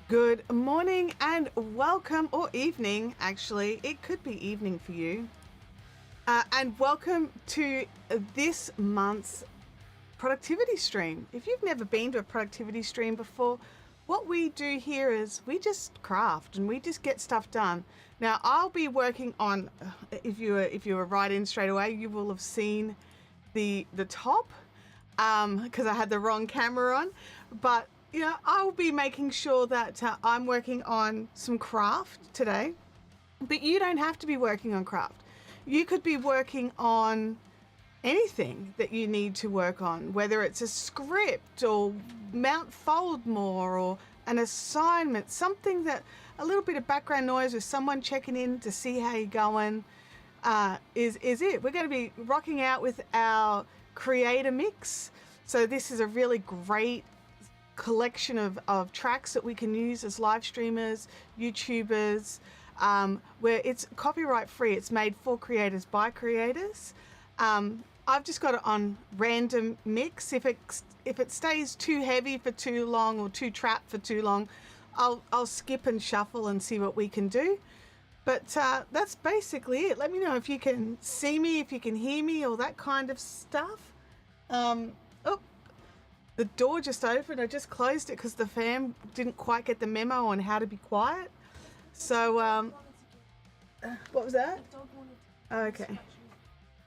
Good morning and welcome, or evening actually, it could be evening for you. And welcome to this month's productivity stream. If you've never been to a productivity stream before, what we do here is we just craft and we just get stuff done. Now I'll be working on, if you were right in straight away, you will have seen the top because I had the wrong camera on, but I'll be making sure that I'm working on some craft today, but you don't have to be working on craft. You could be working on anything that you need to work on, whether it's a script or Mount Foldmore or an assignment, something that a little bit of background noise with someone checking in to see how you're going is it. We're going to be rocking out with our creator mix. So this is a really great collection of tracks that we can use as live streamers, YouTubers, where it's copyright free. It's made for creators by creators. I've just got it on random mix. If it stays too heavy for too long or too trapped for too long, I'll skip and shuffle and see what we can do. But that's basically it. Let me know if you can see me, if you can hear me, all that kind of stuff. The door just opened. I just closed it because the fam didn't quite get the memo on how to be quiet. So, what was that? Okay.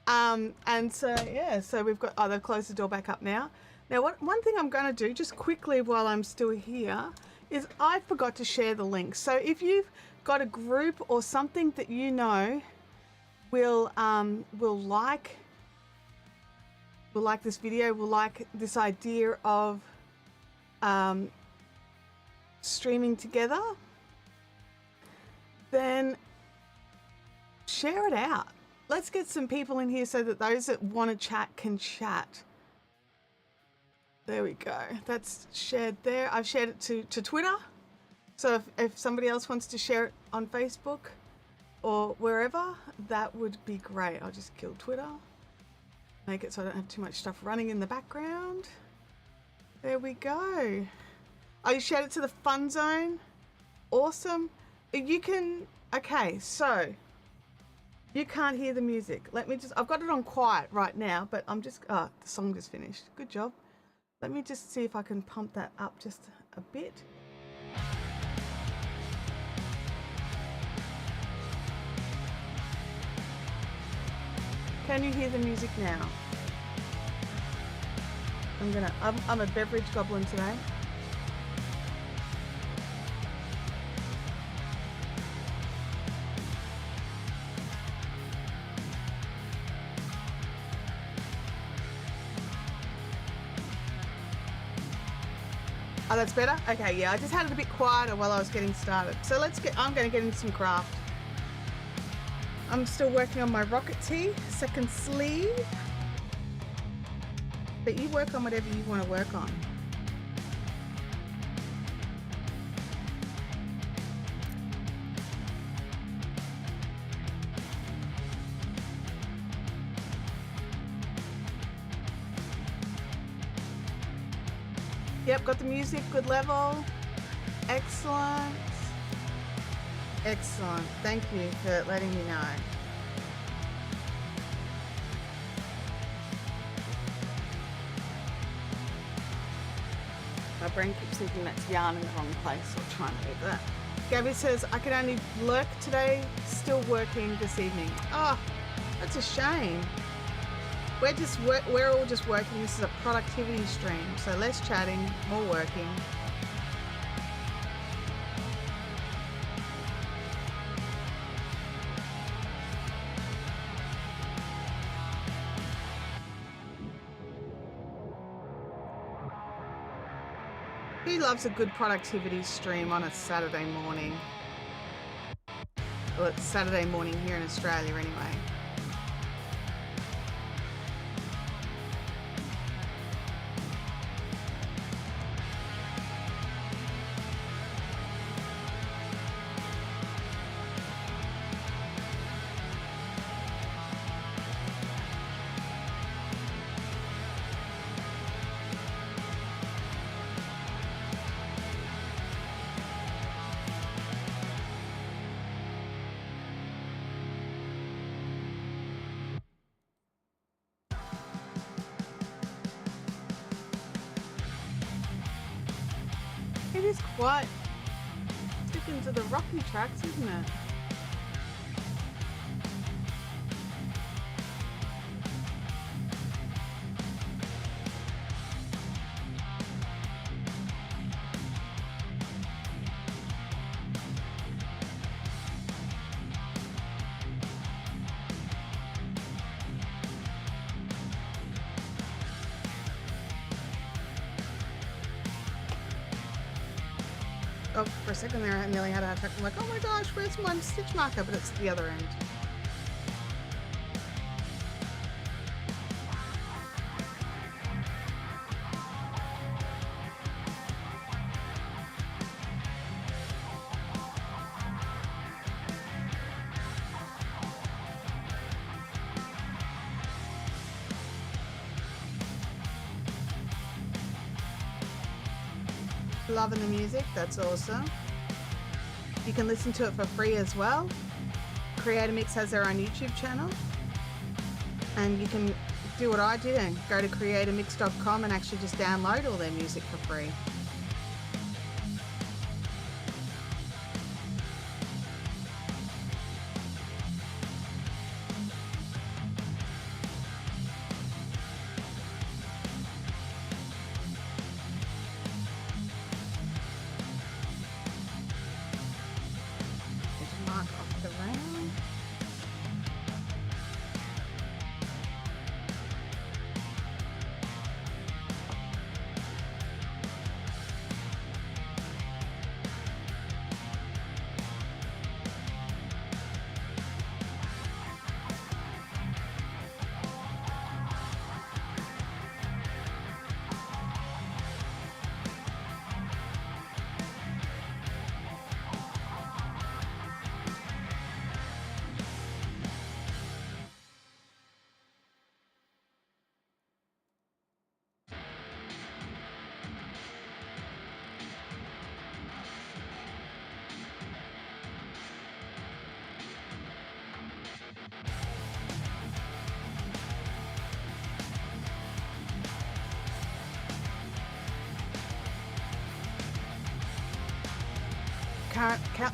And so we've got, they've closed the door back up now. Now, one thing I'm going to do just quickly while I'm still here is I forgot to share the link. So if you've got a group or something that you know will like this video, will like this idea of streaming together, then share it out. Let's get some people in here so that those that want to chat can chat. There we go. That's shared there. I've shared it to Twitter. So if somebody else wants to share it on Facebook or wherever, that would be great. I'll just kill Twitter. Make it so I don't have too much stuff running in the background. There we go. Oh, you shared it to the fun zone? Awesome. You can, okay, so you can't hear the music. I've got it on quiet right now, but the song just finished. Good job. Let me just see if I can pump that up just a bit. Can you hear the music now? I'm a beverage goblin today. Oh, that's better? Okay, yeah, I just had it a bit quieter while I was getting started. So I'm going to get into some craft. I'm still working on my rocket tee, second sleeve. But you work on whatever you want to work on. Yep, got the music, good level. Excellent. Excellent. Thank you for letting me know. My brain keeps thinking that's yarn in the wrong place. I'll try and move that. Gabby says, I can only lurk today, still working this evening. Oh, that's a shame. We're all just working. This is a productivity stream, so less chatting, more working. Who loves a good productivity stream on a Saturday morning? Well, it's Saturday morning here in Australia anyway. it is quite sticking to the rocky tracks, isn't it? Oh, for a second there, I nearly had a heart attack. I'm like, oh my gosh, where's my stitch marker? But it's the other end. Loving the music, that's awesome. You can listen to it for free as well. Creator-Mix has their own YouTube channel, and you can do what I did and go to creatormix.com and actually just download all their music for free. Mark off the round.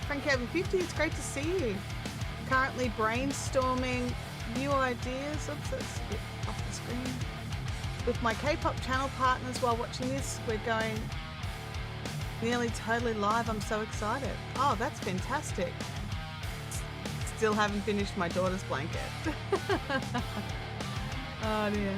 Frankie over 50, it's great to see you. Currently brainstorming new ideas. Oops, that's a bit off the screen. With my K-pop channel partners while watching this, we're going nearly totally live. I'm so excited. Oh, that's fantastic. Still haven't finished my daughter's blanket. Oh dear.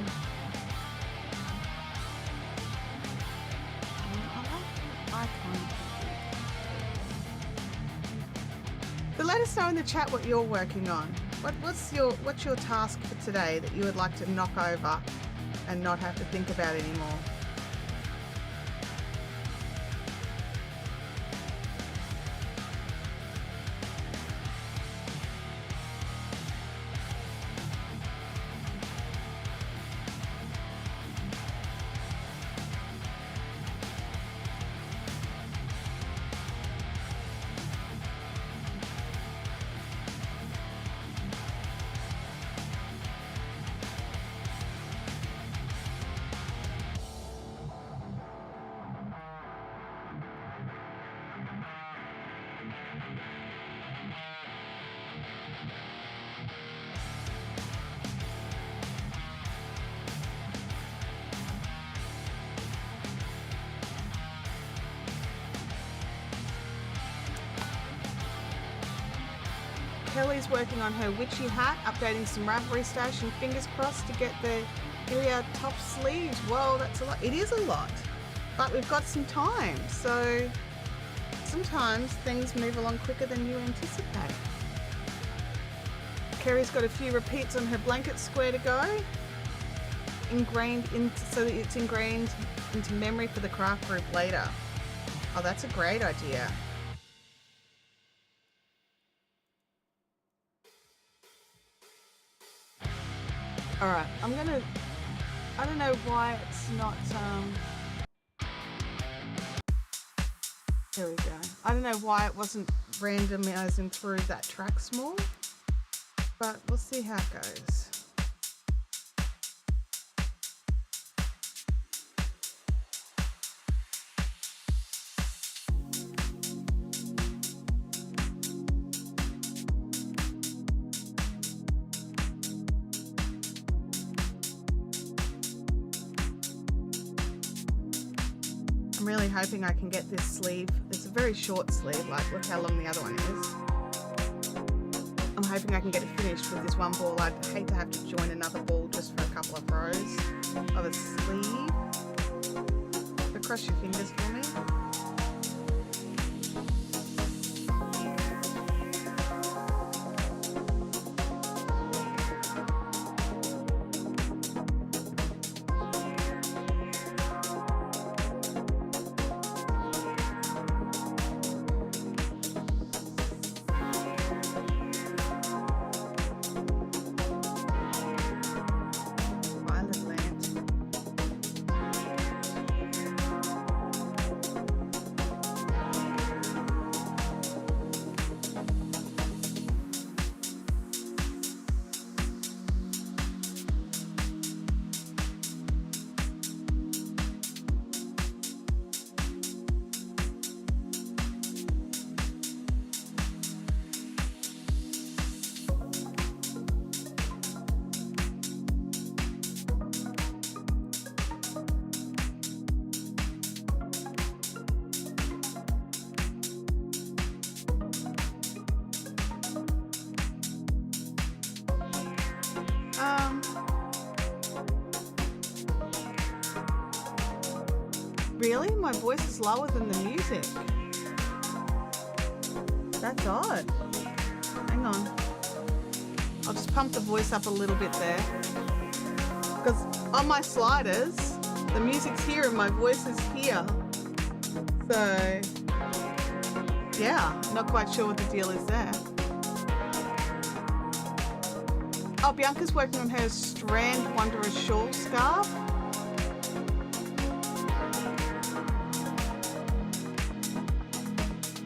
So let us know in the chat what you're working on. What's your task for today that you would like to knock over and not have to think about anymore? Kelly's working on her witchy hat, updating some Ravelry stash, and fingers crossed to get the Ilya top sleeves. Whoa, that's a lot. It is a lot, but we've got some time. So sometimes things move along quicker than you anticipate. Kerry's got a few repeats on her blanket square to go, so that it's ingrained into memory for the craft group later. Oh, that's a great idea. All right, I don't know why it's not, here we go. I don't know why it wasn't randomizing through that track small, but we'll see how it goes. I'm really hoping I can get this sleeve. It's a very short sleeve, like look how long the other one is. I'm hoping I can get it finished with this one ball. I'd hate to have to join another ball just for a couple of rows of a sleeve. So cross your fingers for me. Really? My voice is lower than the music. That's odd. Hang on. I'll just pump the voice up a little bit there. Because on my sliders, the music's here and my voice is here. So, yeah, not quite sure what the deal is there. Oh, Bianca's working on her Strand Wanderer shawl scarf.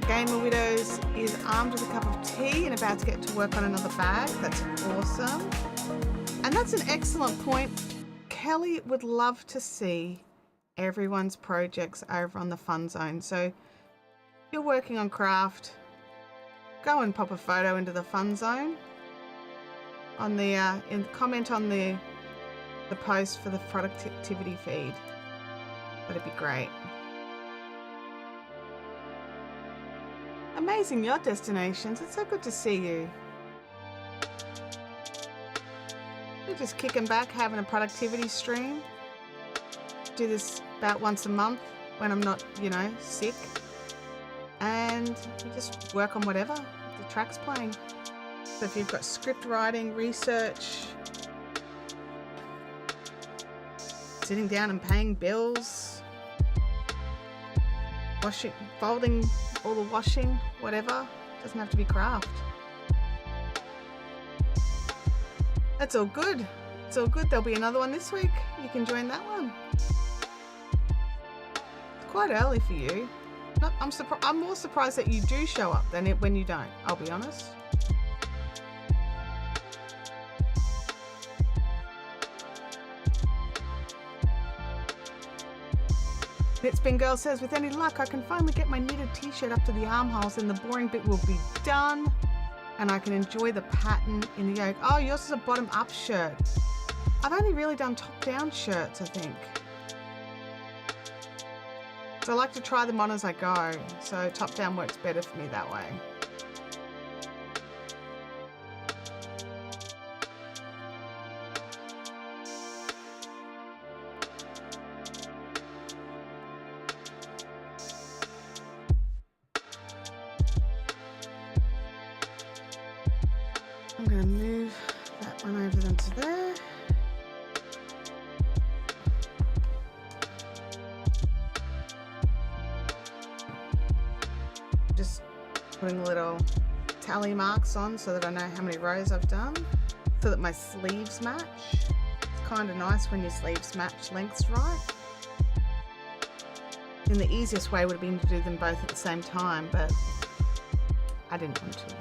Gamer Widows is armed with a cup of tea and about to get to work on another bag. That's awesome. And that's an excellent point. Kelly would love to see everyone's projects over on the Fun Zone. So if you're working on craft, go and pop a photo into the Fun Zone. On the comment on the post for the productivity feed. That'd be great. Amazing yacht destinations. It's so good to see you. We're just kicking back, having a productivity stream. Do this about once a month when I'm not, sick. And we just work on whatever the track's playing. So if you've got script writing, research, sitting down and paying bills, washing, folding all the washing, whatever, doesn't have to be craft. That's all good. It's all good. There'll be another one this week. You can join that one. It's quite early for you. I'm more surprised that you do show up than when you don't, I'll be honest. Knitspin Girl says, with any luck, I can finally get my knitted t-shirt up to the armholes and the boring bit will be done. And I can enjoy the pattern in the yoke. Oh, yours is a bottom-up shirt. I've only really done top-down shirts, I think. So I like to try them on as I go. So top-down works better for me that way. I'm going to move that one over into there. Just putting little tally marks on so that I know how many rows I've done, so that my sleeves match. It's kind of nice when your sleeves match lengths right. And the easiest way would have been to do them both at the same time, but I didn't want to.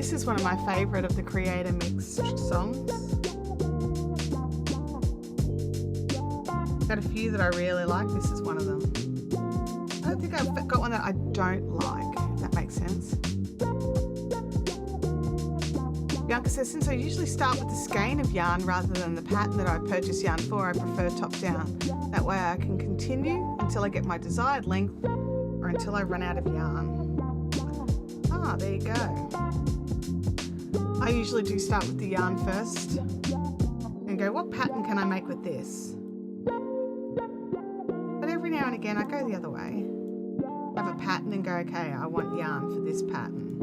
This is one of my favorite of the Creator Mix songs. Got a few that I really like. This is one of them. I don't think I've got one that I don't like, if that makes sense. Bianca says, since I usually start with the skein of yarn rather than the pattern that I purchase yarn for, I prefer top down. That way I can continue until I get my desired length or until I run out of yarn. Ah, there you go. I usually do start with the yarn first and go, what pattern can I make with this? But every now and again I go the other way. Have a pattern and go, okay, I want yarn for this pattern.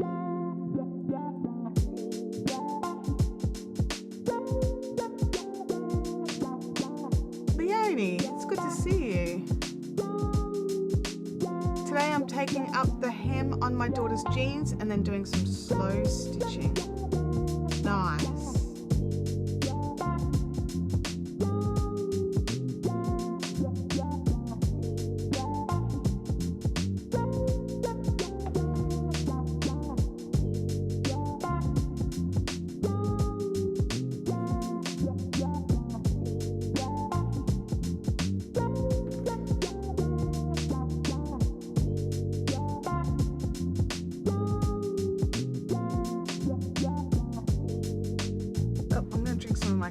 Leonie, it's good to see you. Today I'm taking up the hem on my daughter's jeans and then doing some slow stitching. Nice.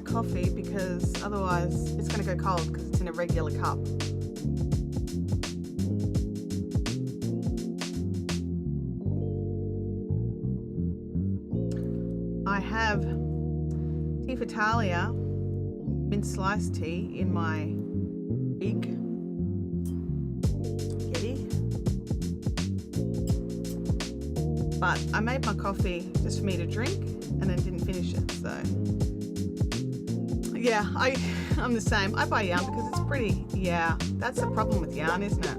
Coffee because otherwise it's going to go cold because it's in a regular cup. I have Tea Vitalia mint sliced tea in my big Yeti, but I made my coffee just for me to drink and then didn't finish it, so yeah, I'm the same. I buy yarn because it's pretty. Yeah, that's the problem with yarn, isn't it?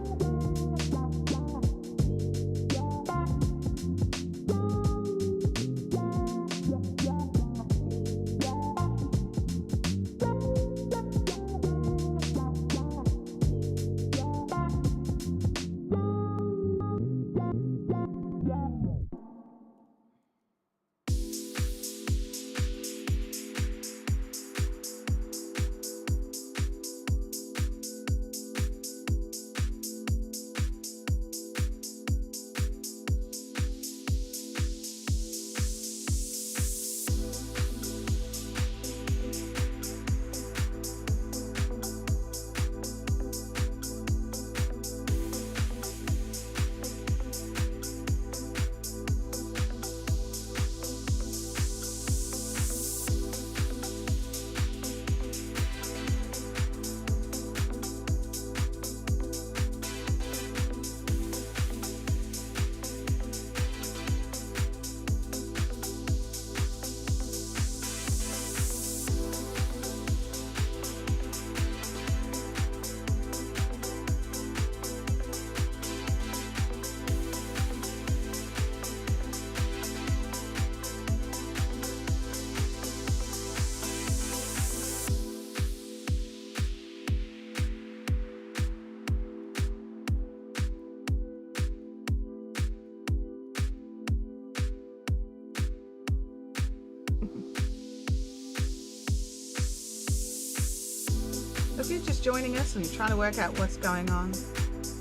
If you're just joining us and trying to work out what's going on,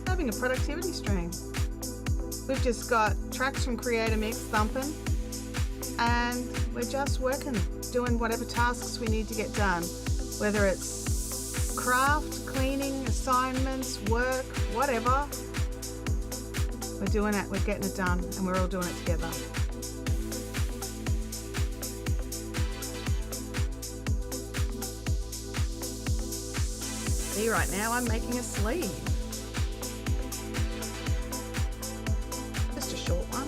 having a productivity stream. We've just got tracks from Creator Mix thumping, and we're just working, doing whatever tasks we need to get done, whether it's craft, cleaning, assignments, work, whatever. We're doing it, we're getting it done, and we're all doing it together. See, right now I'm making a sleeve. Just a short one.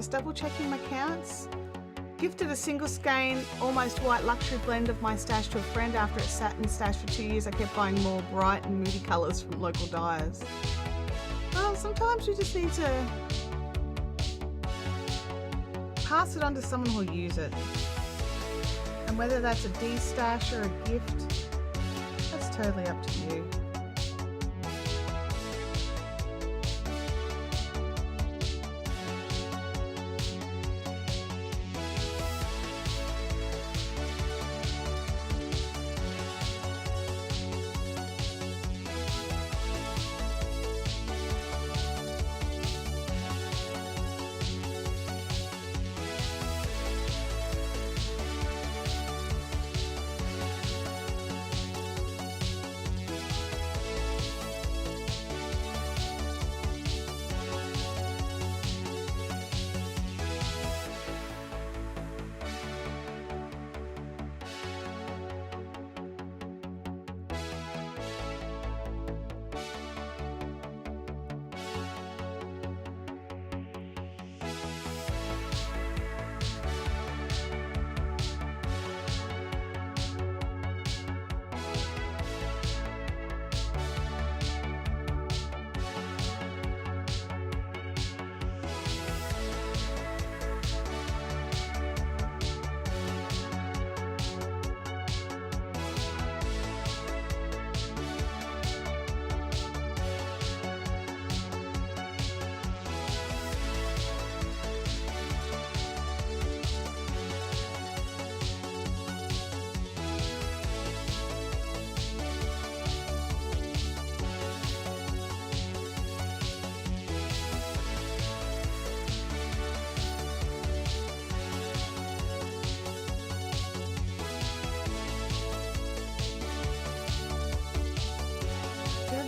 Just double checking my counts. Gifted a single skein, almost white luxury blend of my stash to a friend after it sat in stash for 2 years. I kept buying more bright and moody colours from local dyers. Well, sometimes you just need to pass it on to someone who'll use it. And whether that's a de-stash or a gift, that's totally up to you.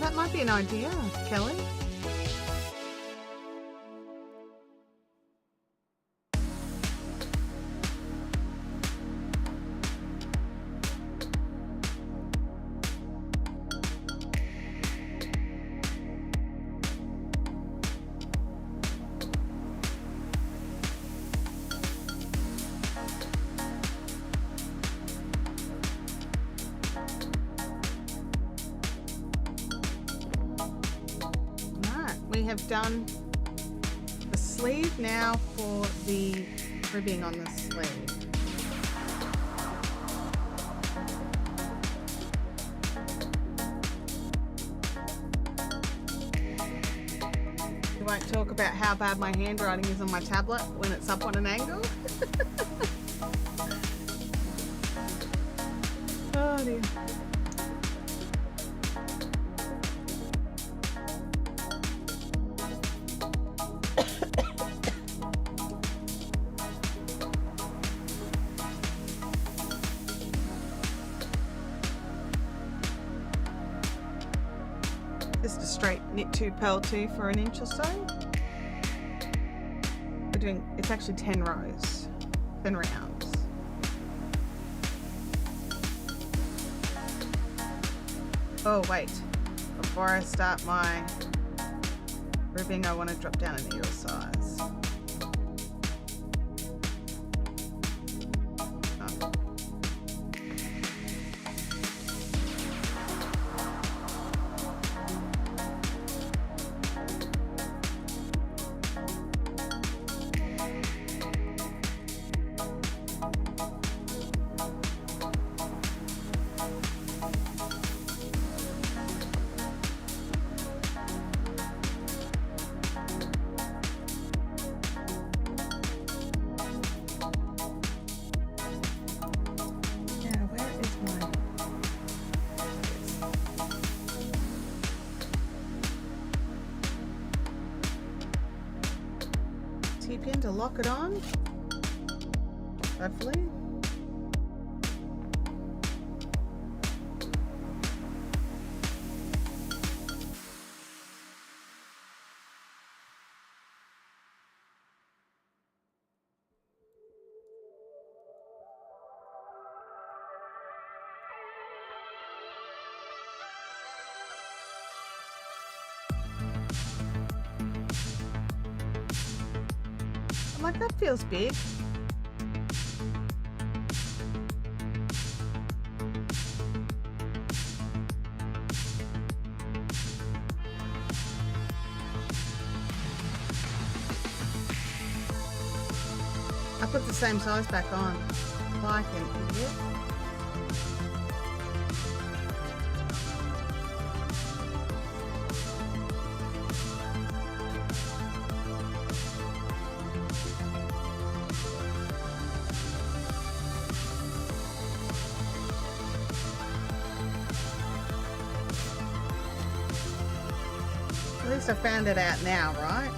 That might be an idea, Kelly. We have done the sleeve now for the ribbing on the sleeve. We won't talk about how bad my handwriting is on my tablet when it's up on an angle. Oh dear. Just a straight knit 2 purl 2 for 1 inch or so. We're doing, it's actually 10 rows, 10 rounds. Oh wait, before I start my ribbing I want to drop down a needle size. T-pin to lock it on, hopefully. like, that feels big. I put the same size back on, like an idiot. At least I found it out now, right?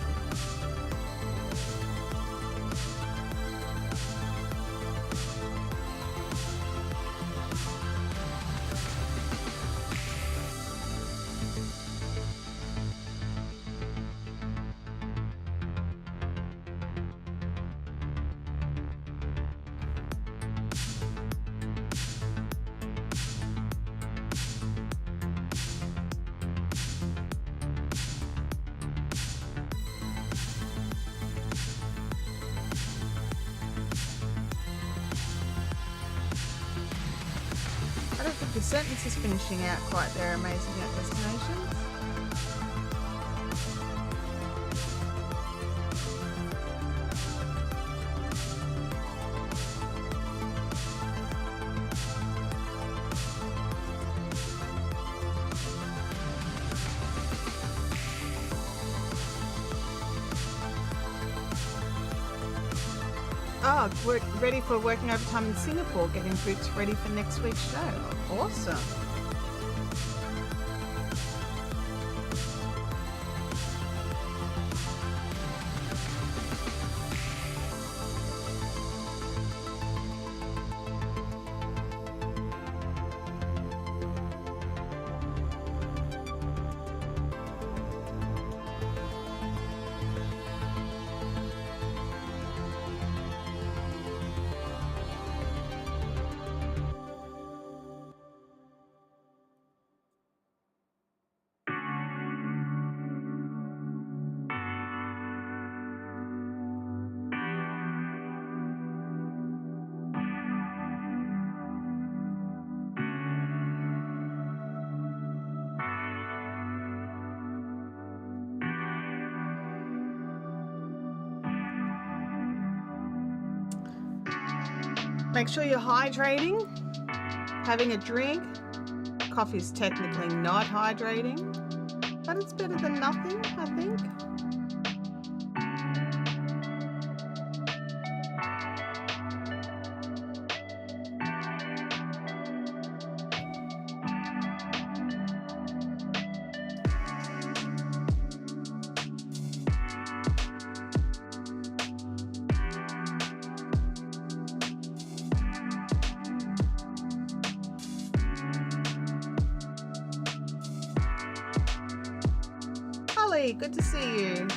I don't think the sentence is finishing out quite there. Amazing at destinations. Oh, we're ready for working overtime in Singapore, getting boots ready for next week's show. Awesome. Make sure you're hydrating, having a drink. Coffee's technically not hydrating, but it's better than nothing, I think. Holly, good to see you.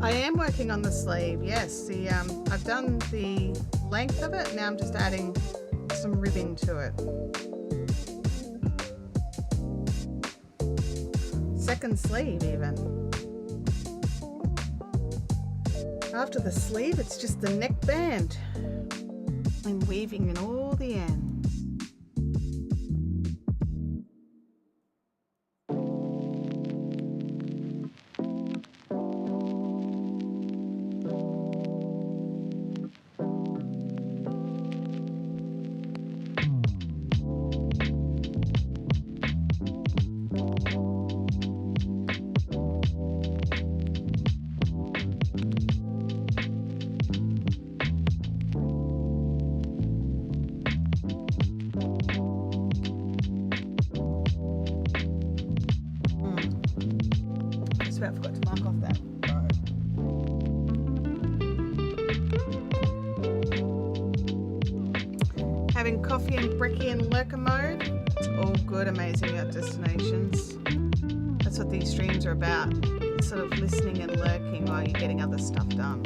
I am working on the sleeve, yes. I've done the length of it, now I'm just adding some ribbing to it. Second sleeve even. After the sleeve, it's just the neckband. I'm weaving in all the ends. I forgot to mark off that row. Having coffee and brekkie in lurker mode. It's all good, amazing at destinations. That's what these streams are about. It's sort of listening and lurking while you're getting other stuff done.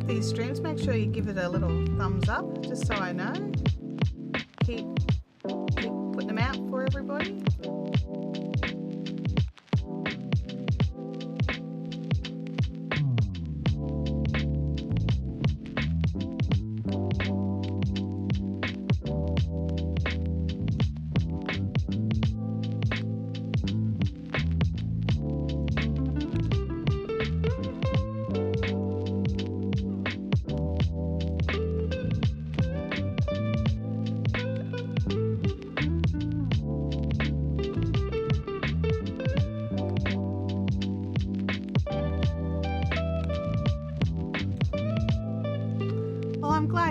These streams, make sure you give it a little thumbs up just so I know. Keep putting them out for everybody.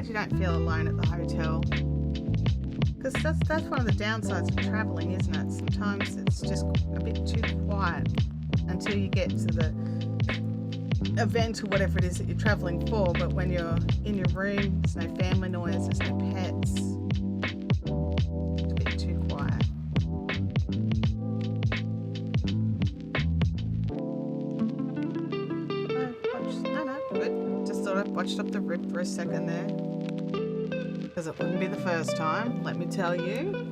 You don't feel alone at the hotel, because that's one of the downsides of traveling, isn't it? Sometimes it's just a bit too quiet until you get to the event or whatever it is that you're traveling for. But when you're in your room, there's no family noise, there's no pets. It's a bit too quiet. No, good. Just thought I botched up the rib for a second there. Because it wouldn't be the first time, let me tell you.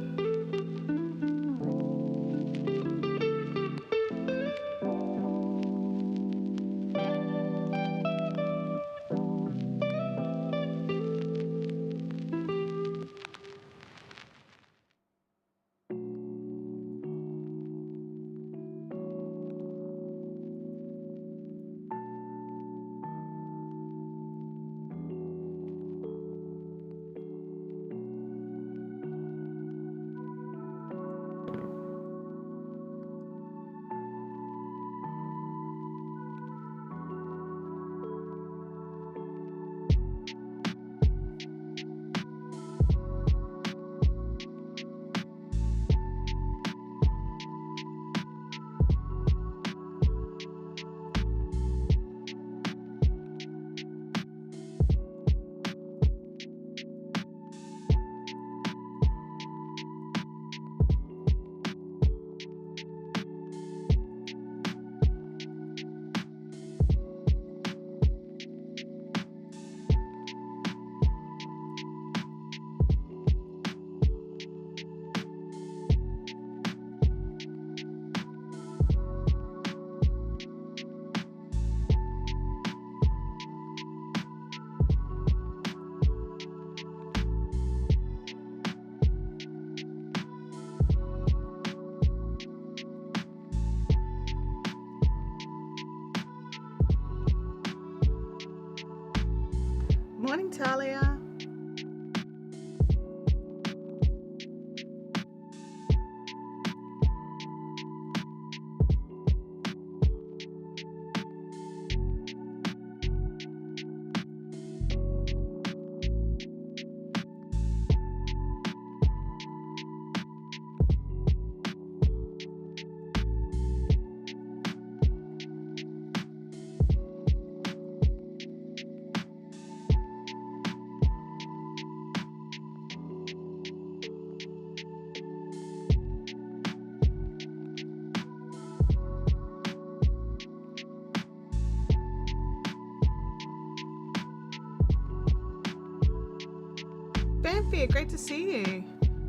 Bamfia, great to see you.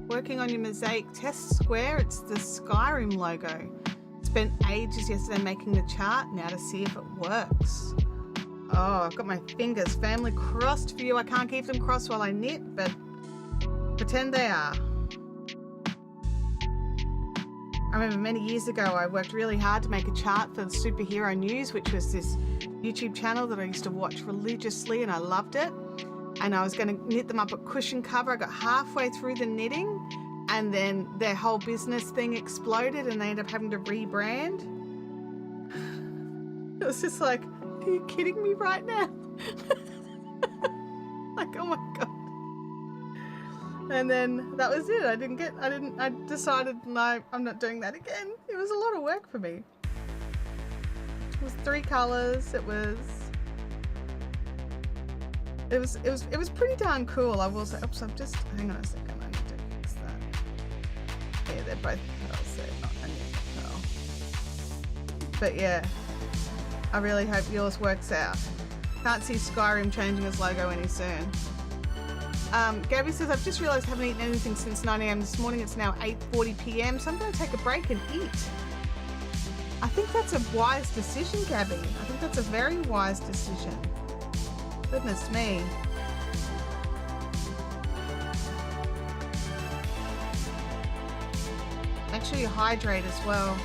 Working on your Mosaic Test Square. It's the Skyrim logo. Spent ages yesterday making the chart, now to see if it works. Oh, I've got my fingers firmly crossed for you. I can't keep them crossed while I knit, but pretend they are. I remember many years ago I worked really hard to make a chart for the Superhero News, which was this YouTube channel that I used to watch religiously, and I loved it. And I was going to knit them up a cushion cover. I got halfway through the knitting and then their whole business thing exploded and they ended up having to rebrand. It was just like, are you kidding me right now? Like, oh my God. And then that was it. I decided, no, I'm not doing that again. It was a lot of work for me. It was 3 colors. It was pretty darn cool. I will say, oops, just hang on a second. I need to fix that. Yeah, they're both pearls. They're not onion pearl. But yeah, I really hope yours works out. Can't see Skyrim changing its logo any soon. Gabby says, I've just realised I haven't eaten anything since 9 a.m. this morning. It's now 8:40 p.m. So I'm going to take a break and eat. I think that's a wise decision, Gabby. I think that's a very wise decision. Goodness me. Make sure you hydrate as well.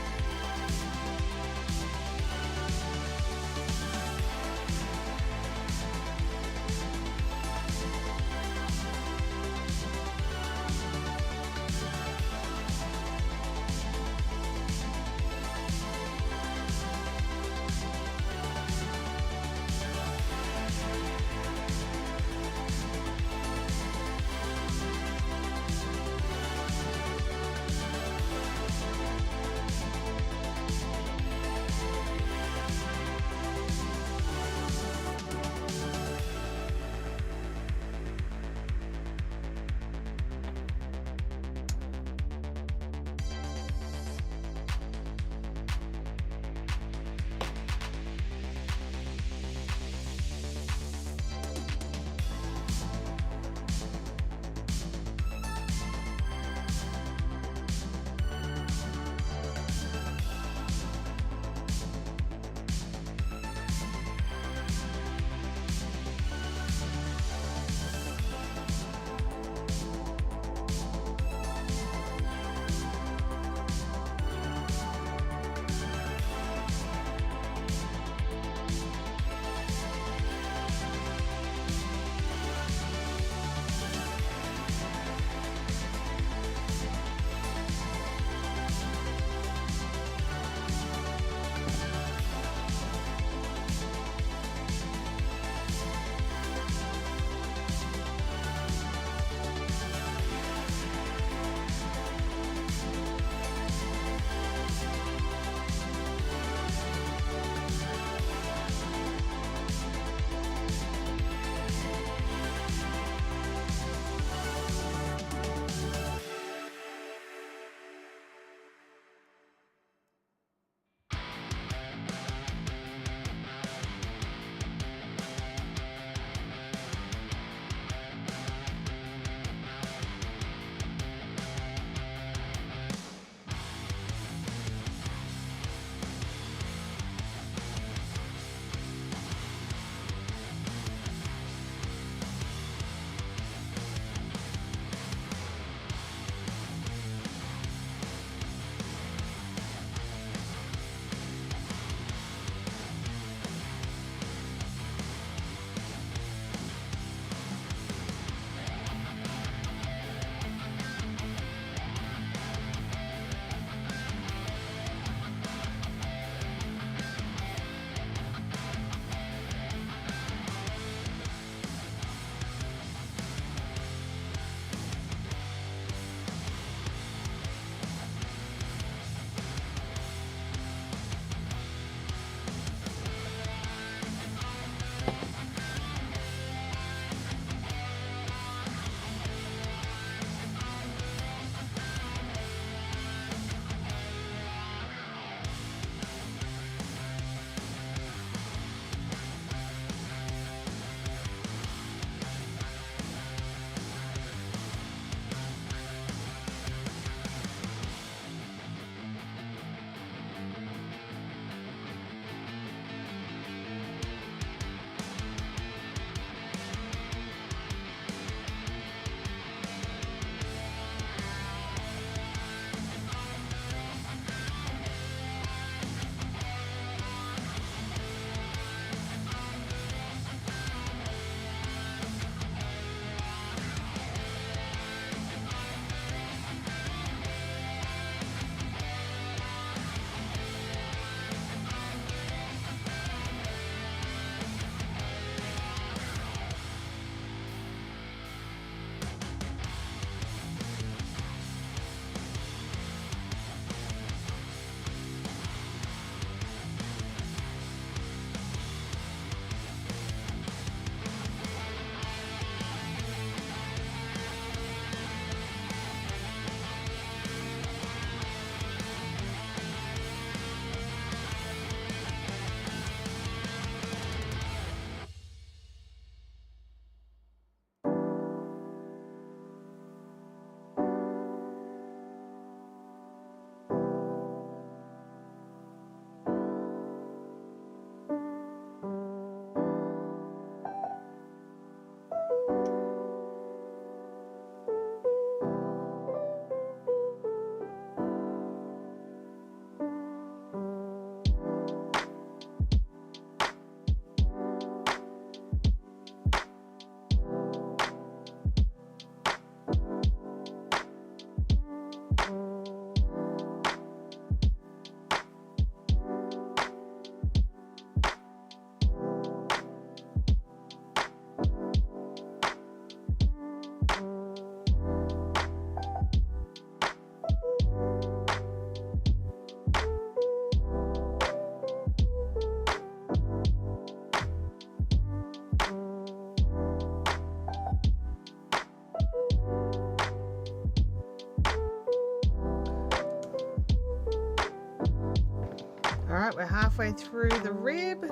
we're halfway through the rib.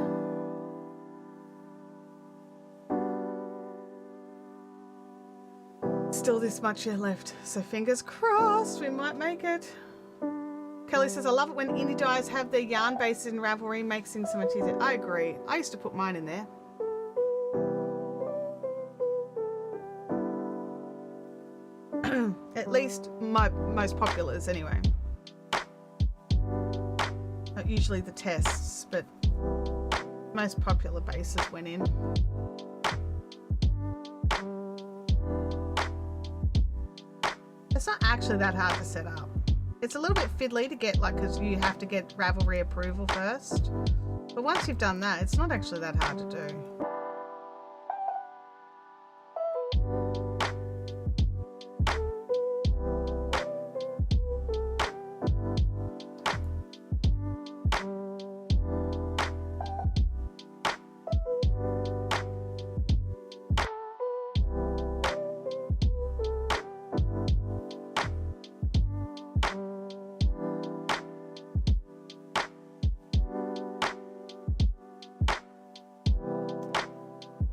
Still this much here left, so fingers crossed we might make it. Kelly says, I love it when indie dyes have their yarn bases in Ravelry, makes things so much easier. I agree. I used to put mine in there. At least my most populars anyway. Not usually the tests, but most popular bases went in. It's not actually that hard to set up. It's a little bit fiddly to get, like, because you have to get Ravelry approval first. But once you've done that, it's not actually that hard to do.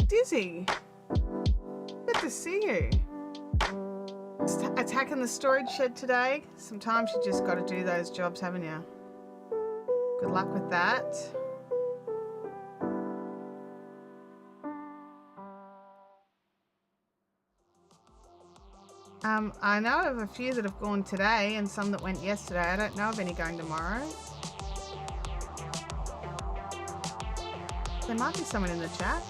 Dizzy, good to see you. Attacking the storage shed today. Sometimes you just got to do those jobs, haven't you? Good luck with that. I know of a few that have gone today and some that went yesterday. I don't know of any going tomorrow. There might be someone in the chat.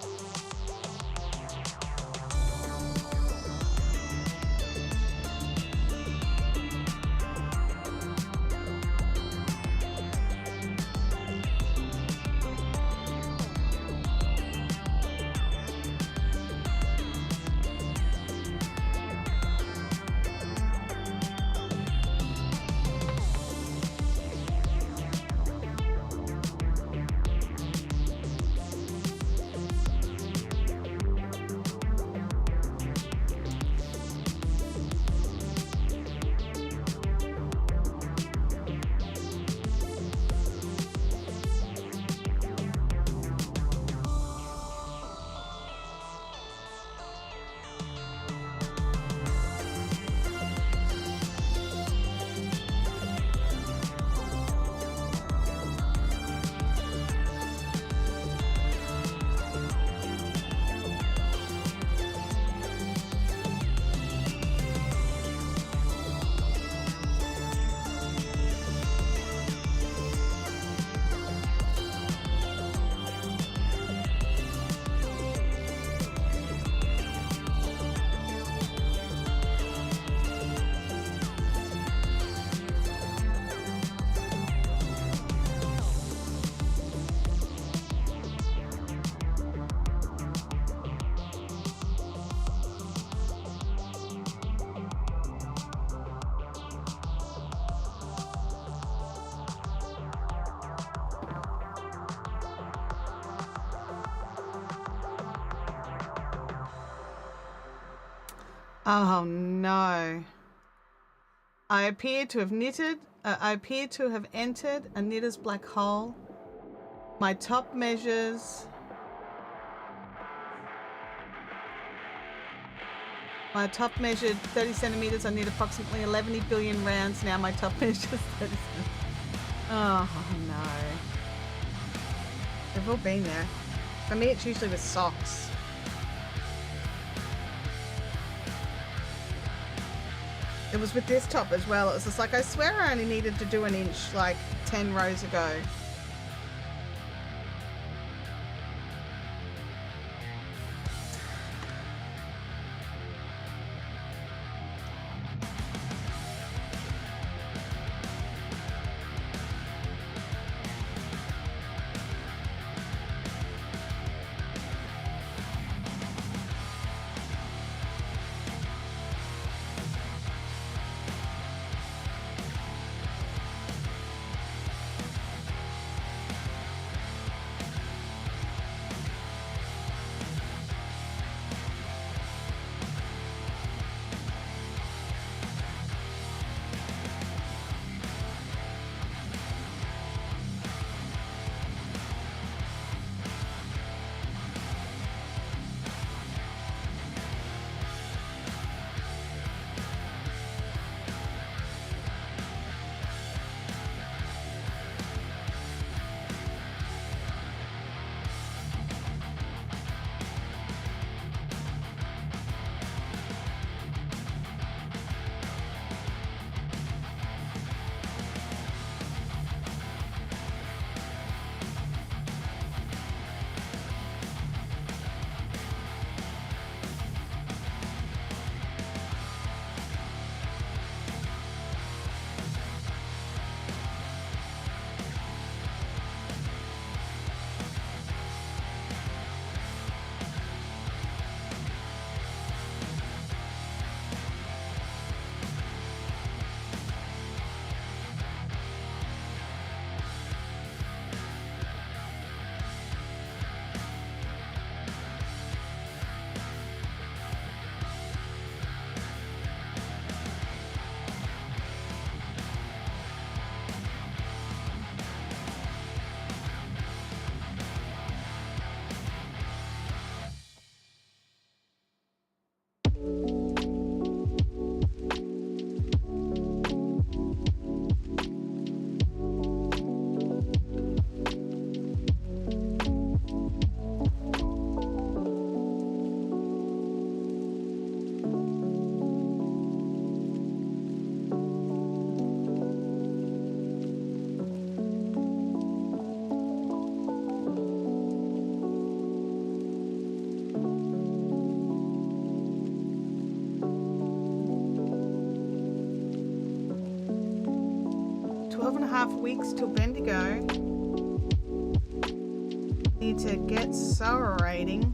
Oh no. I appear to have entered a knitter's black hole. My top measures. My top measured 30 centimeters. I need approximately 11 billion rounds. Now my top measures 30 centimeters. Oh no. They've all been there. For me, it's usually with socks. It was with this top as well. It was just like, I swear I only needed to do an inch like 10 rows ago. 12 and a half weeks till Bendigo. Need to get Sora rating.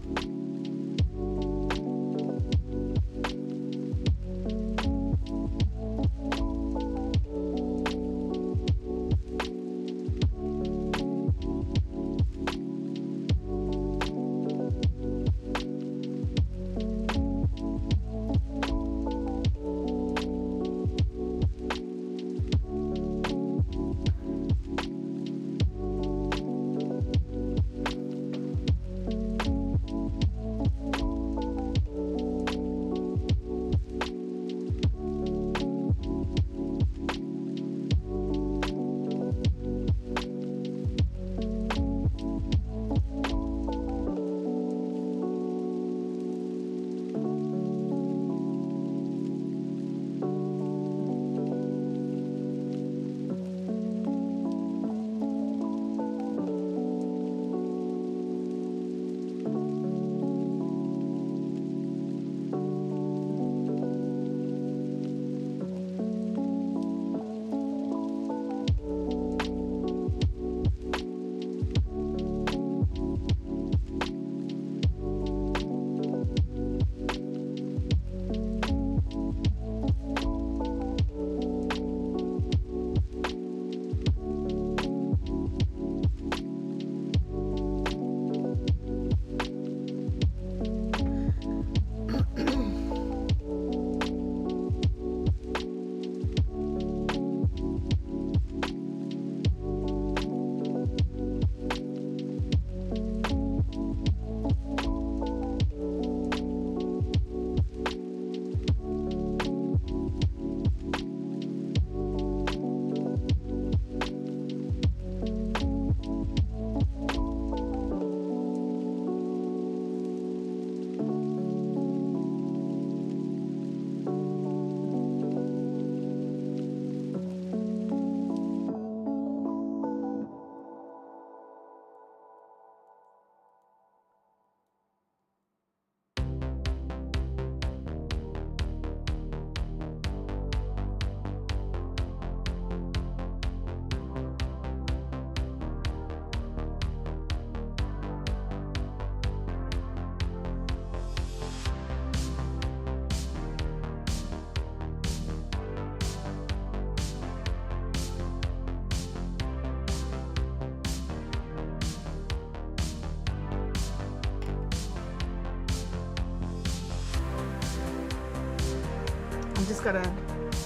I'm just gotta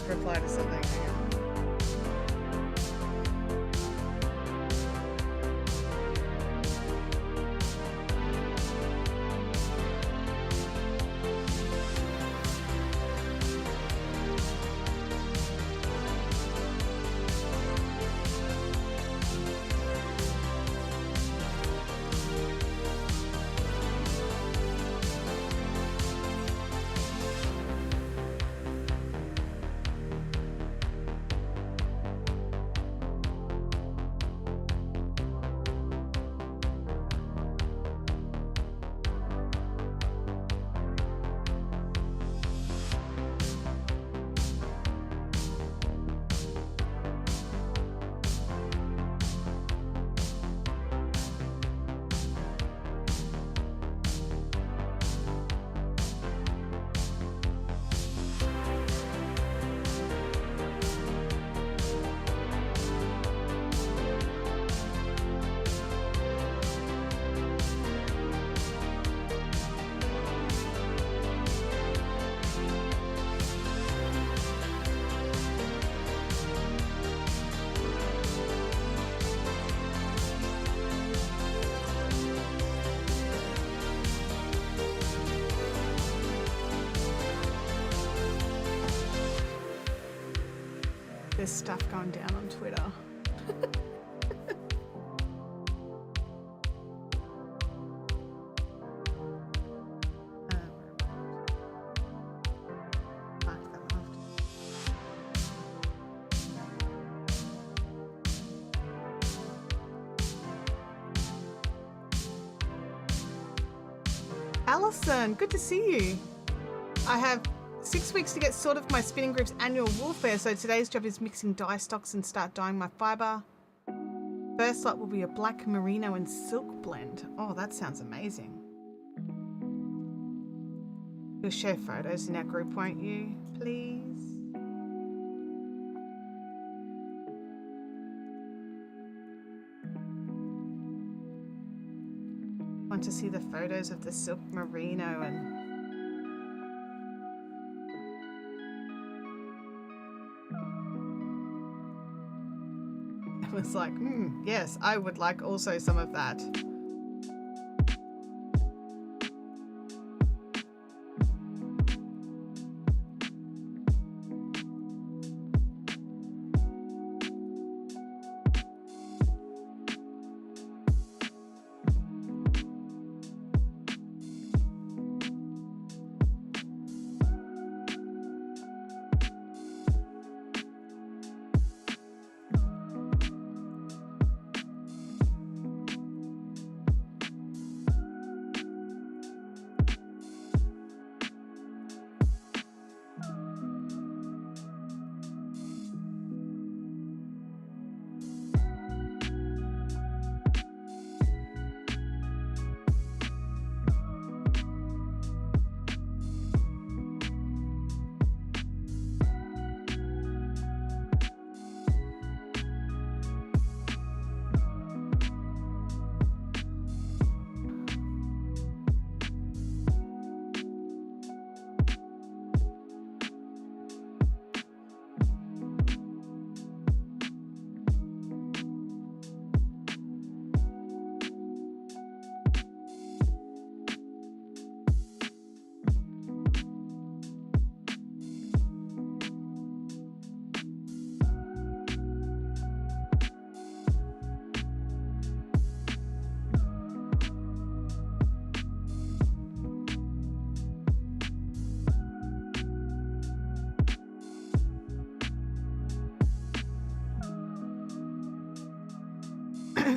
reply to something. Hang on. There's stuff going down on Twitter. Alison, good to see you. I have 6 weeks to get sort of my Spinning Group's annual wool fair, so today's job is mixing dye stocks and start dyeing my fibre. First lot will be a black merino and silk blend. Oh, that sounds amazing. You'll share photos in our group, won't you, please? Want to see the photos of the silk merino and it was like, yes, I would like also some of that.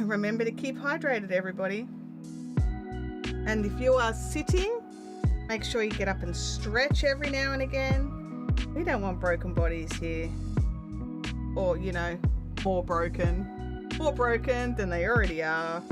Remember to keep hydrated, everybody. And if you are sitting, make sure you get up and stretch every now and again. We don't want broken bodies here. Or, you know, more broken. More broken than they already are.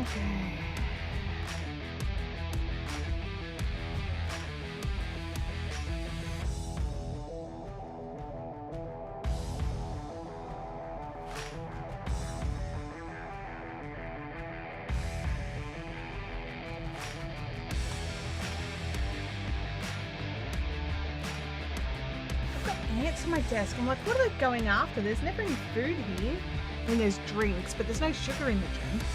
Okay. I've got ants on my desk. I'm like, what are they going after? There's never any food here. I mean, there's drinks, but there's no sugar in the drinks.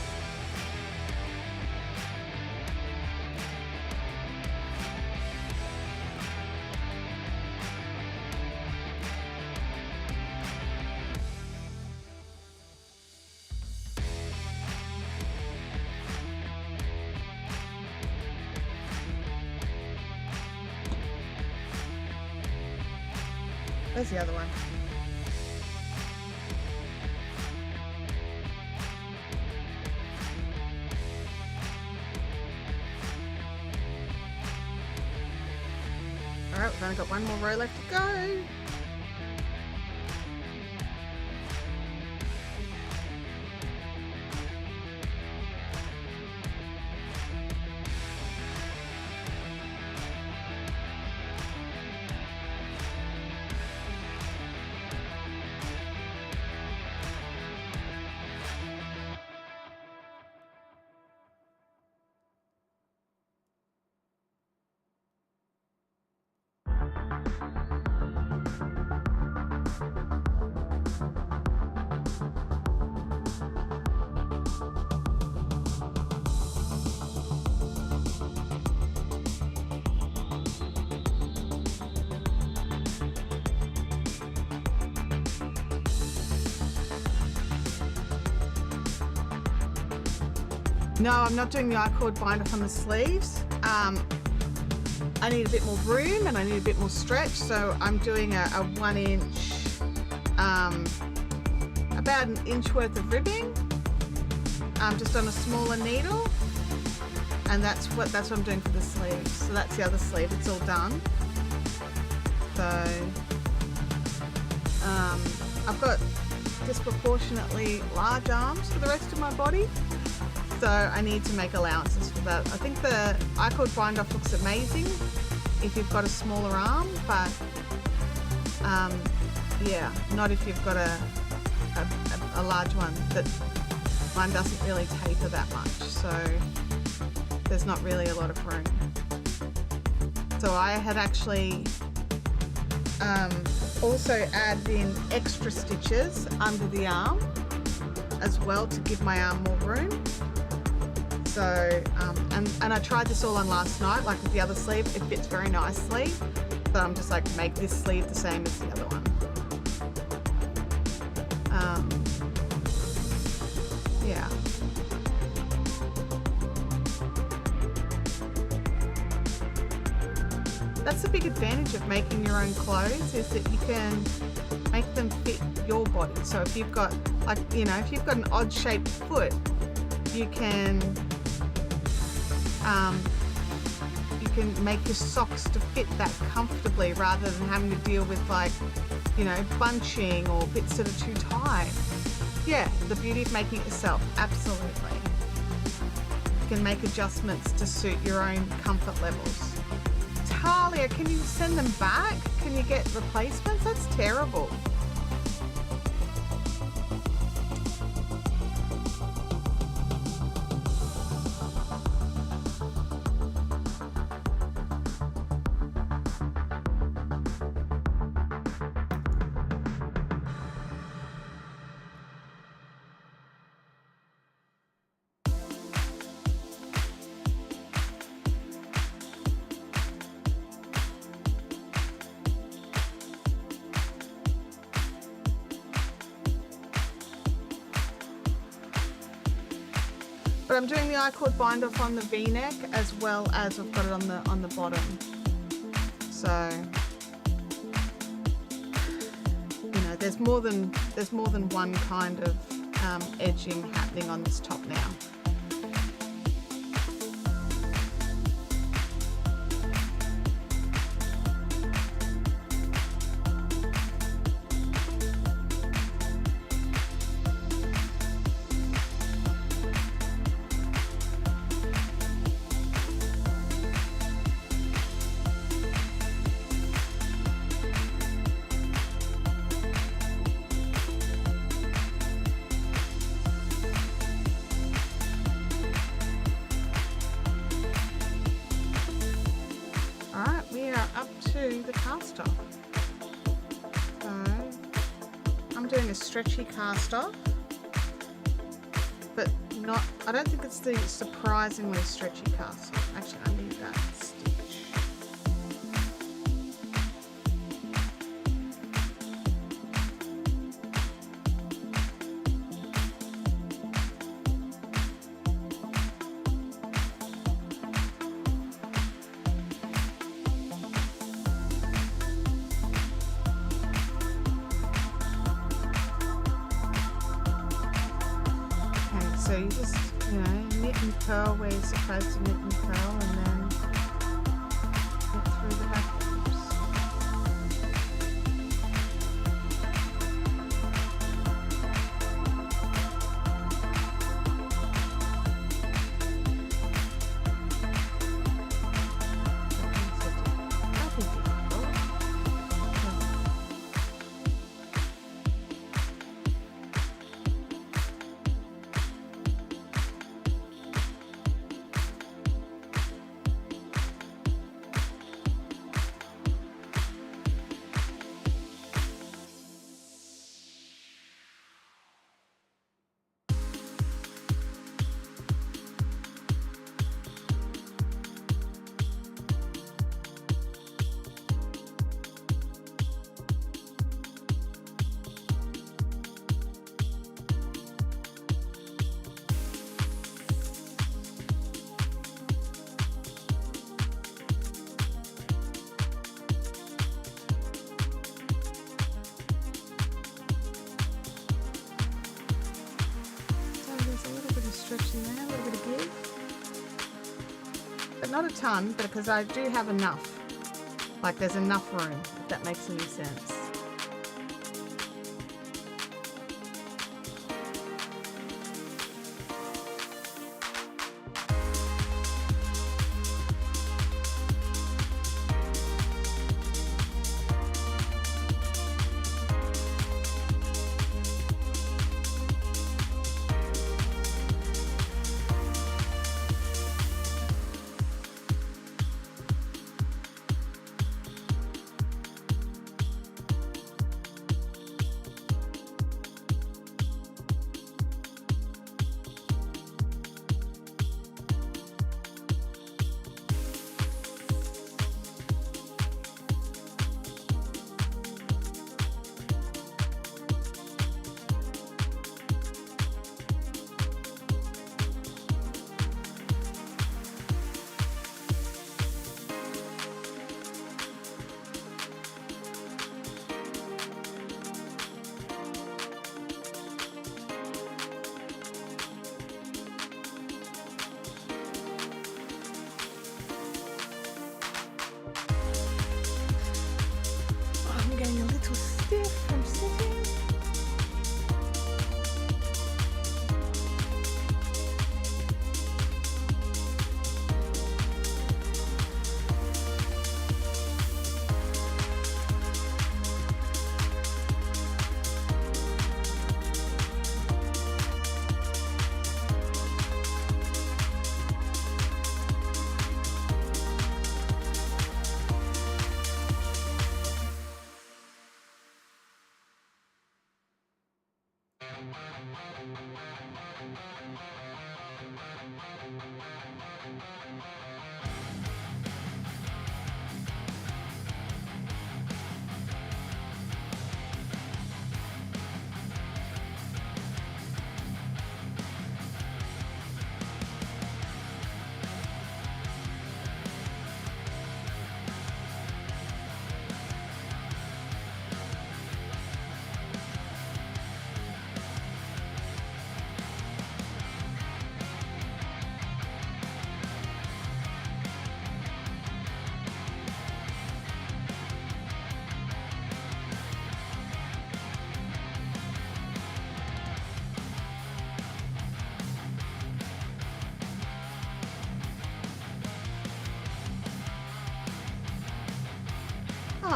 Where's the other one? Alright, we've only got one more row left to go. No, I'm not doing the I-cord binder on the sleeves. I need a bit more room and I need a bit more stretch, so I'm doing a 1 inch, about an inch worth of ribbing, just on a smaller needle, and that's what I'm doing for the sleeves. So that's the other sleeve, it's all done. So I've got disproportionately large arms for the rest of my body. So I need to make allowances for that. I think the I-cord bind off looks amazing if you've got a smaller arm, but yeah, not if you've got a large one. That mine doesn't really taper that much, so there's not really a lot of room. So I had actually also added in extra stitches under the arm as well to give my arm more room. So, and I tried this all on last night, like with the other sleeve, it fits very nicely. So I'm just like, make this sleeve the same as the other one. Yeah. That's the big advantage of making your own clothes, is that you can make them fit your body. So if you've got, like, you know, if you've got an odd shaped foot, you can make your socks to fit that comfortably rather than having to deal with, like, you know, bunching or bits that are too tight. Yeah, the beauty of making it yourself, absolutely. You can make adjustments to suit your own comfort levels. Talia, can you send them back? Can you get replacements? That's terrible. But I'm doing the I-cord bind off on the V-neck as well as I've got it on the bottom. So, you know, there's more than one kind of edging happening on this top now. The cast off. So I'm doing a stretchy cast off, but not, I don't think it's the surprisingly stretchy cast off. Actually, I need that stitch. So you just, you know, knit and purl where you're supposed to knit and purl, and then knit through the back loops. but not a ton, because I do have enough. Like there's enough room, if that makes any sense. I'm getting a little stiff from sitting.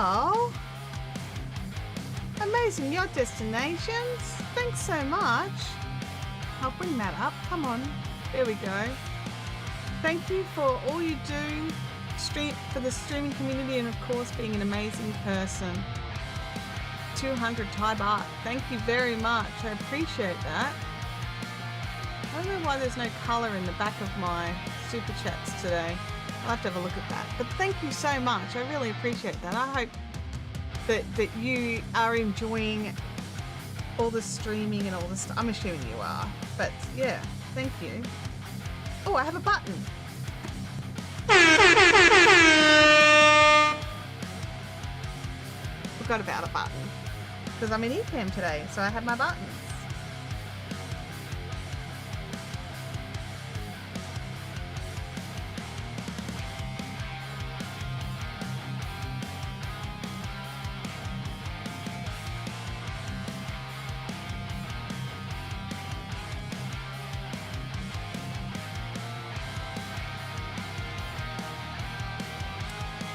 Oh, amazing yacht destinations. Thanks so much. I'll bring that up. Come on. There we go. Thank you for all you do for the streaming community, and of course being an amazing person. 200 Thai baht. Thank you very much. I appreciate that. I don't know why there's no colour in the back of my super chats today. I'll have to have a look at that. But thank you so much. I really appreciate that. I hope that you are enjoying all the streaming and all the stuff. I'm assuming you are. But yeah, thank you. Oh, I have a button. Forgot about a button. Because I'm in EPAM today, so I have my buttons.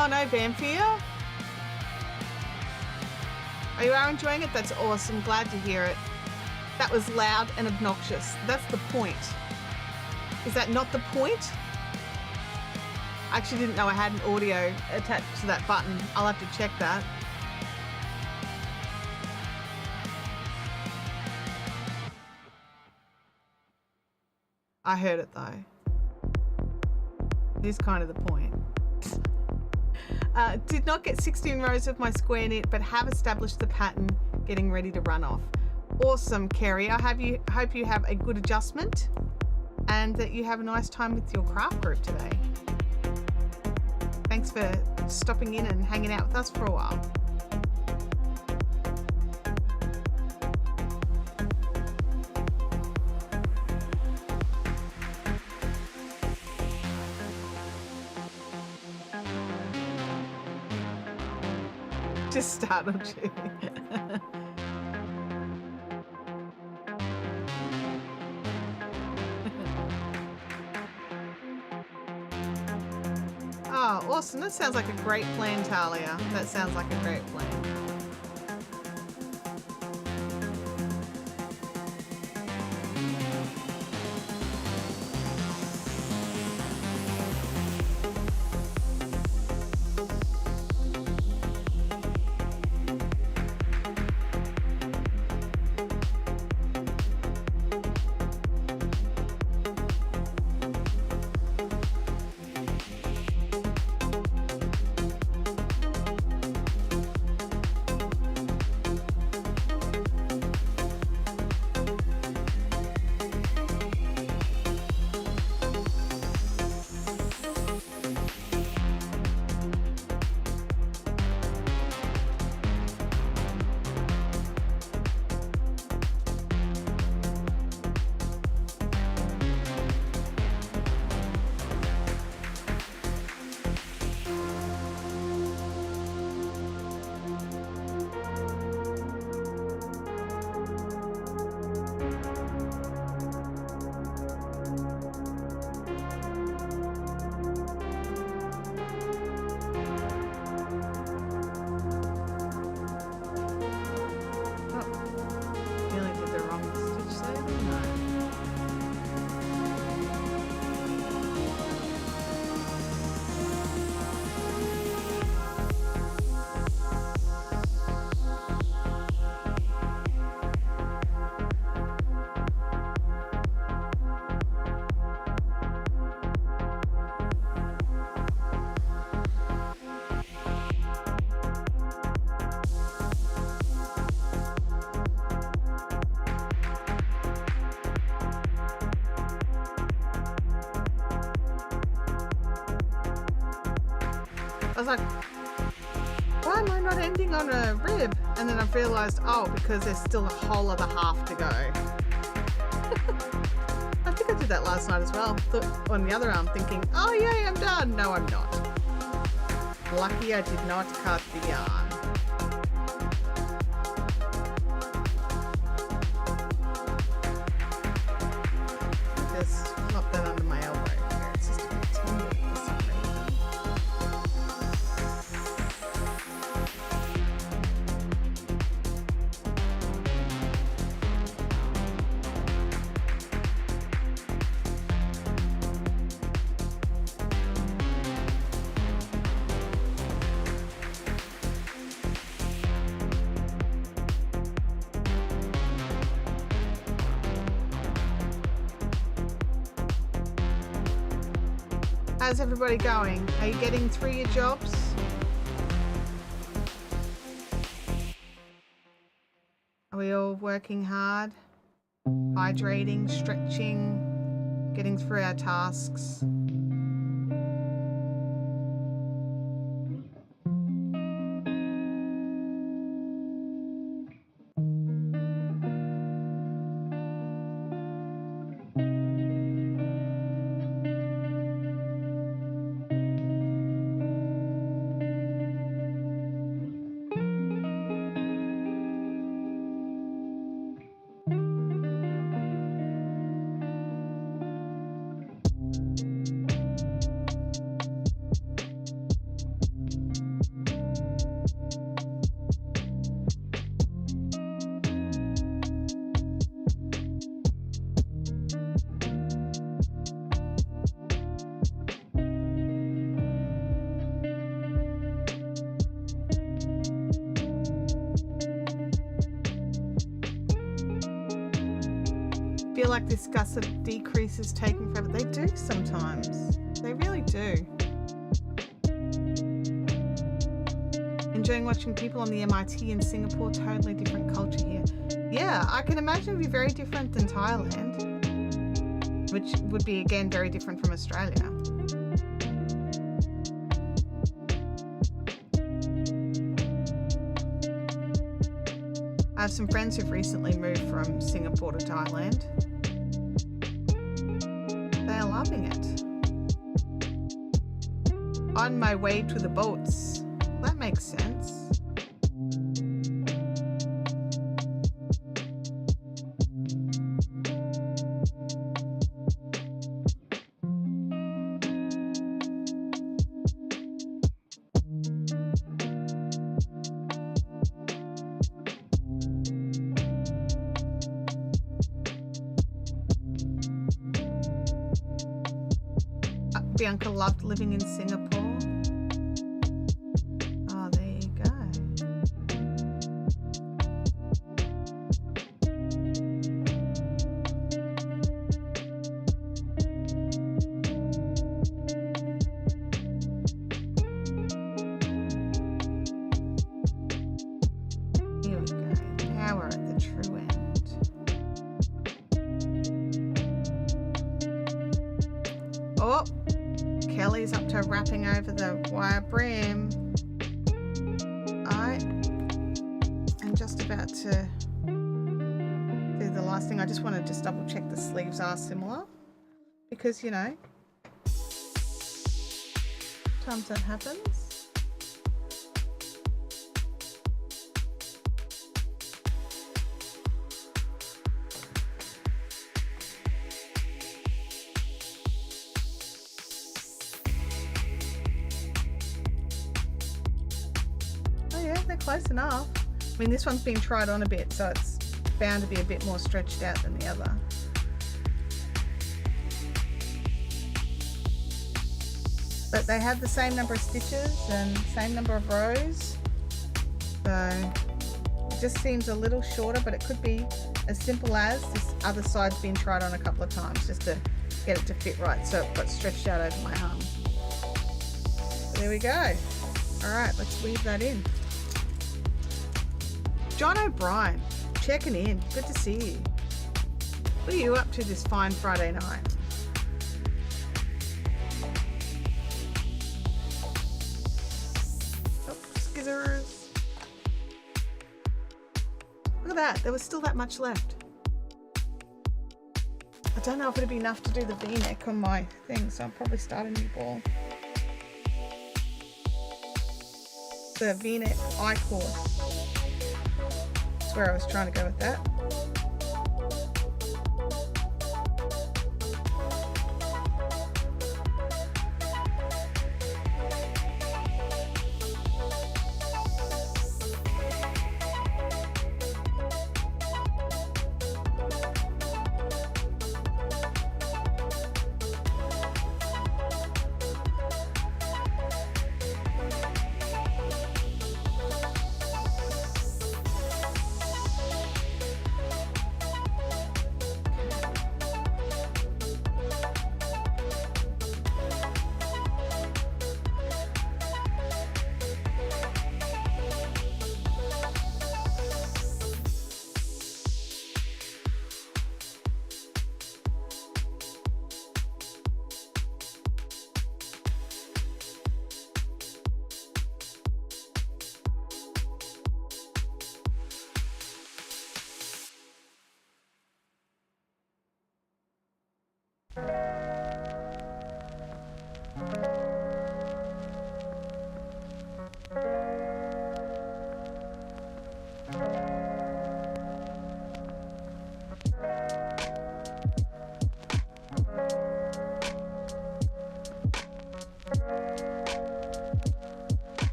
Oh no, Vampire? Oh, you are enjoying it? That's awesome. Glad to hear it. That was loud and obnoxious. That's the point. Is that not the point? I actually didn't know I had an audio attached to that button. I'll have to check that. I heard it though. It is kind of the point. Did not get 16 rows of my square knit, but have established the pattern, getting ready to run off. Awesome, Kerry. I hope you have a good adjustment and that you have a nice time with your craft group today. Thanks for stopping in and hanging out with us for a while. just startled you. Oh, awesome. That sounds like a great plan, Talia. That sounds like a great plan. I was like, why am I not ending on a rib? And then I realised, oh, because there's still a whole other half to go. I think I did that last night as well. On the other arm, thinking, oh yay, I'm done. No, I'm not. Lucky I did not cut the yarn. Just flop that under my elbow. It's just a bit tender for some reason. How's everybody going? Are you getting through your jobs? Are we all working hard? Hydrating, stretching, getting through our tasks? Feel like this gusset decrease is taking forever. They do sometimes. They really do. Enjoying watching people on the MIT in Singapore. Totally different culture here. Yeah, I can imagine it'd be very different than Thailand, which would be again very different from Australia. I have some friends who've recently moved from Singapore to Thailand. They are loving it. On my way to the boats. That makes sense. Bianca loved living in Singapore. Oh, there you go. Here we go. Power at the true end. Oh, Kelly's up to wrapping over the wire brim. I'm just about to do the last thing. I just want to just double check the sleeves are similar because, you know, sometimes that happens. They're close enough. I mean, this one's been tried on a bit, so it's bound to be a bit more stretched out than the other. But they have the same number of stitches and same number of rows. So it just seems a little shorter, but it could be as simple as this other side's been tried on a couple of times just to get it to fit right, so it got stretched out over my arm. So there we go. All right, let's weave that in. John O'Brien, checking in. Good to see you. What are you up to this fine Friday night? Oh, skizzers. Look at that. There was still that much left. I don't know if it'd be enough to do the V-neck on my thing, so I'll probably start a new ball. The V-neck I-cord. That's where I was trying to go with that.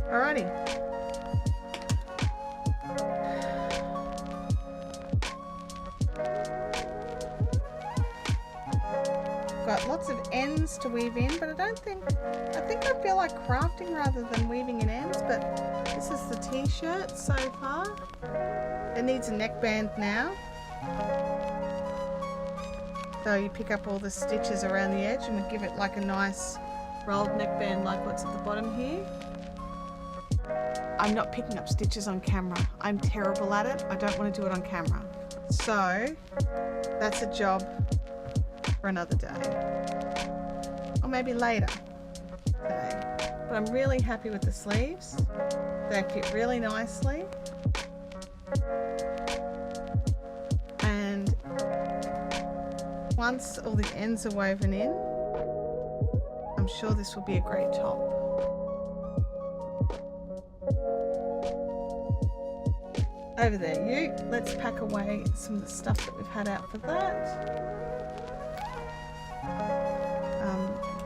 Alrighty. Got lots of ends to weave in, but I think I feel like crafting rather than weaving in ends, but this is the t-shirt so far. It needs a neckband now. So you pick up all the stitches around the edge and we give it like a nice rolled neckband like what's at the bottom here. I'm not picking up stitches on camera. I'm terrible at it. I don't want to do it on camera. So that's a job for another day. Or maybe later today. But I'm really happy with the sleeves. They fit really nicely. And once all the ends are woven in, I'm sure this will be a great top. Over there, you. Let's pack away some of the stuff that we've had out for that.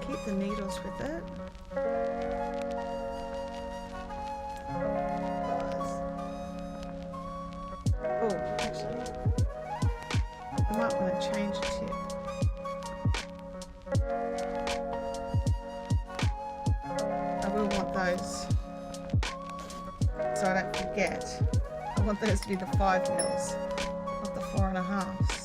Keep the needles with it. get. I want those to be the 5 mils, not the 4.5s.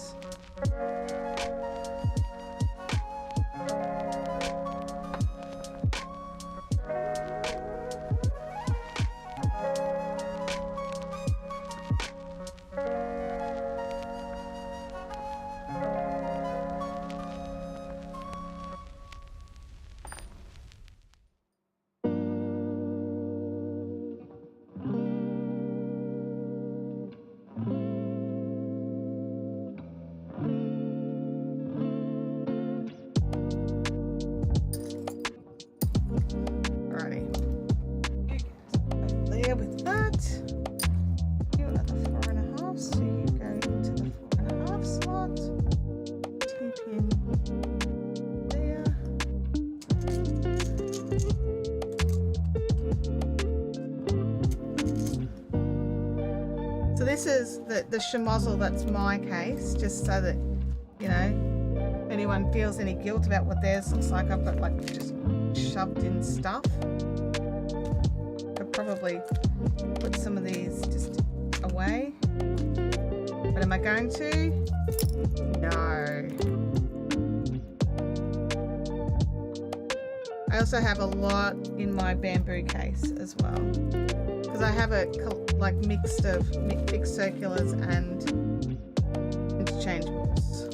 So this is the schmozzle that's my case, just so that, you know, if anyone feels any guilt about what theirs looks like. I've got like just shoved in stuff. Could probably put some of these just away. But am I going to? No. I also have a lot in my bamboo case as well, because I have a like mixed circulars and interchangeables.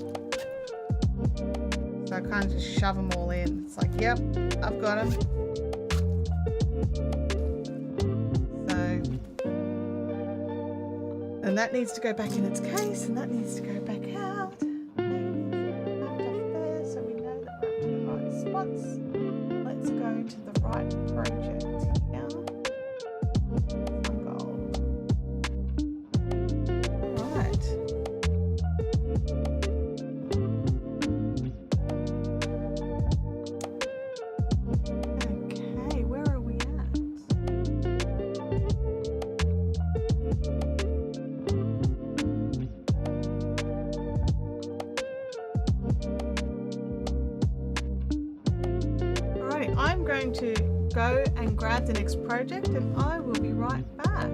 So I kind of just shove them all in. It's like, yep, I've got them. So, and that needs to go back in its case, and that needs to go back out. There, so we know that we're up to the right spots. Let's go to the right project here. Some gold. Right. Okay, where are we at? Alright, I'm going to go and grab the next project, and I will be right back.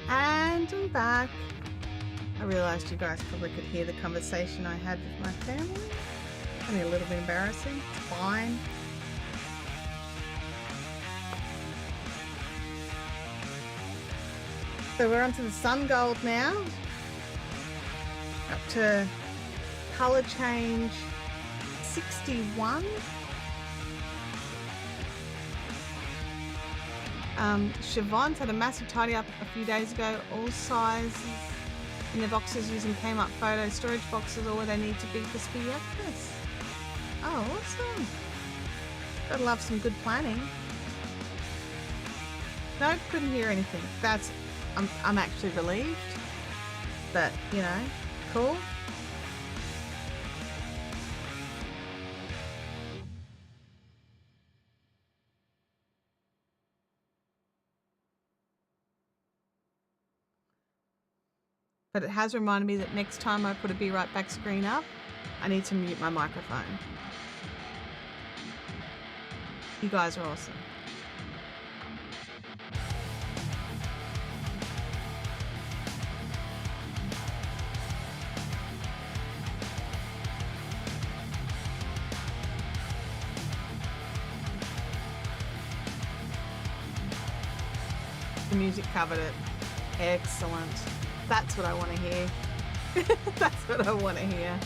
And I'm back. I realised you guys probably could hear the conversation I had with my family. Only a little bit embarrassing. It's fine. So we're onto the sun gold now. Up to color change 61. Siobhan's had a massive tidy up a few days ago. All sizes in the boxes using Kmart photo storage boxes or where they need to be for SPFs. Oh, awesome. Gotta love some good planning. Nope, couldn't hear anything. That's, I'm actually relieved. But, you know, cool. But it has reminded me that next time I put a Be Right Back screen up, I need to mute my microphone. You guys are awesome. The music covered it. Excellent. That's what I want to hear. That's what I want to hear.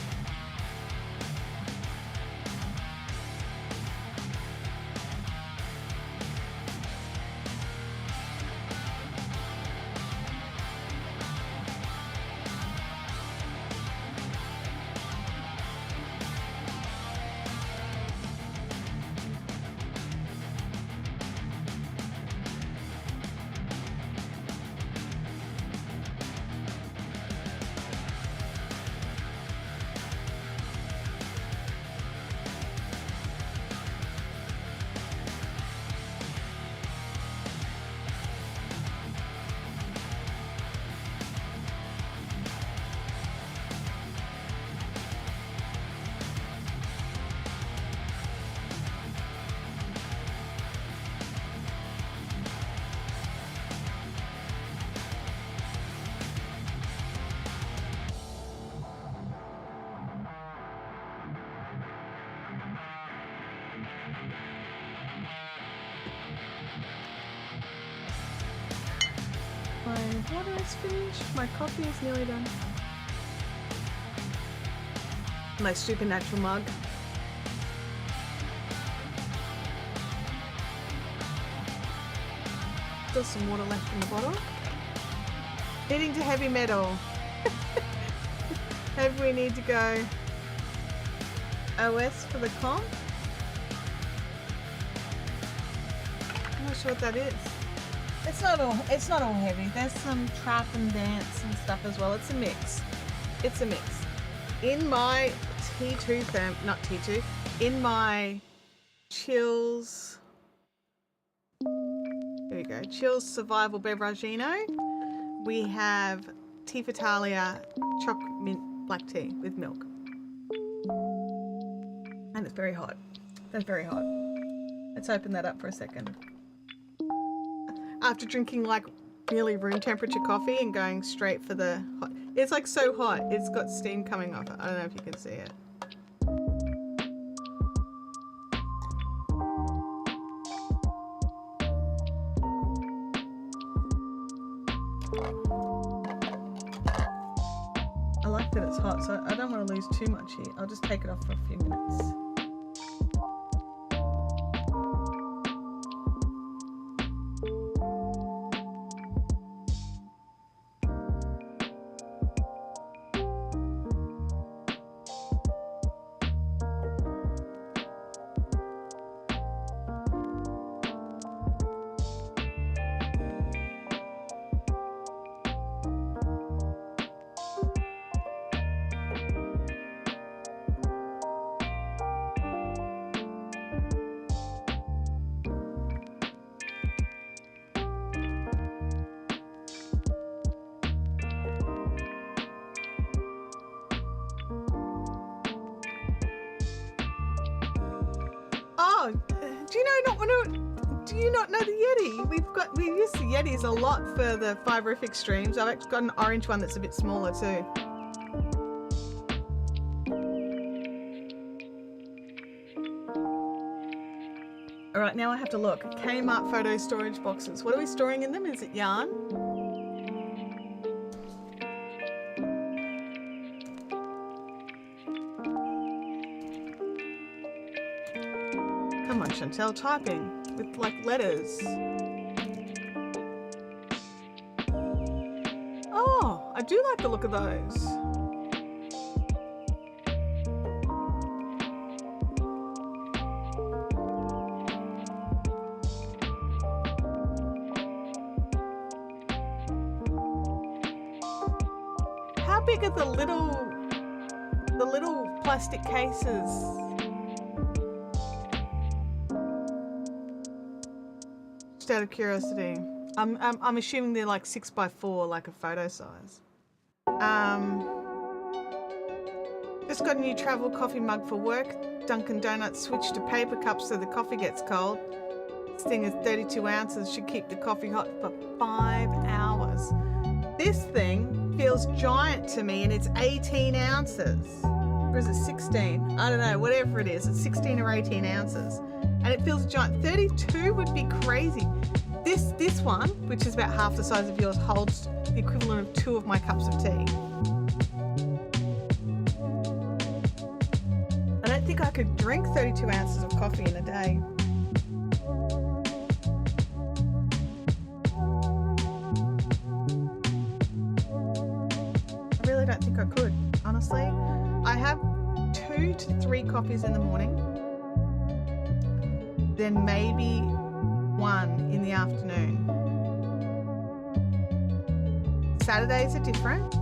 My water is finished. My coffee is nearly done. My supernatural mug. Still some water left in the bottle. Heading to heavy metal. Have we need to go OS for the comp? I'm not sure what that is. It's not all heavy. There's some trap and dance and stuff as well. It's a mix. It's a mix. In my T2 not T2, in my Chills, there you go, Chills Survival Beveragino, we have Tea Vitalia choc mint black tea with milk. And it's very hot. That's very hot. Let's open that up for a second. After drinking like nearly room temperature coffee and going straight for the hot. It's like so hot. It's got steam coming off it. I don't know if you can see it. I like that it's hot, so I don't want to lose too much here. I'll just take it off for a few minutes. Do you not know the Yeti? We use the Yetis a lot for the Fiberific streams. I've actually got an orange one that's a bit smaller too. All right, now I have to look. Kmart photo storage boxes. What are we storing in them? Is it yarn? Chantel typing with like letters. Oh, I do like the look of those. How big are the little plastic cases? Just out of curiosity. I'm assuming they're like 6x4, like a photo size. Just got a new travel coffee mug for work. Dunkin' Donuts switched to paper cups so the coffee gets cold. This thing is 32 ounces, should keep the coffee hot for 5 hours. This thing feels giant to me, and it's 18 ounces. Or is it 16? I don't know, whatever it is. It's 16 or 18 ounces. And it feels giant. 32 would be crazy. This one, which is about half the size of yours, holds the equivalent of 2 of my cups of tea. I don't think I could drink 32 ounces of coffee in a day. I really don't think I could, honestly. I have 2 to 3 coffees in the morning, then maybe 1 in the afternoon. Saturdays are different.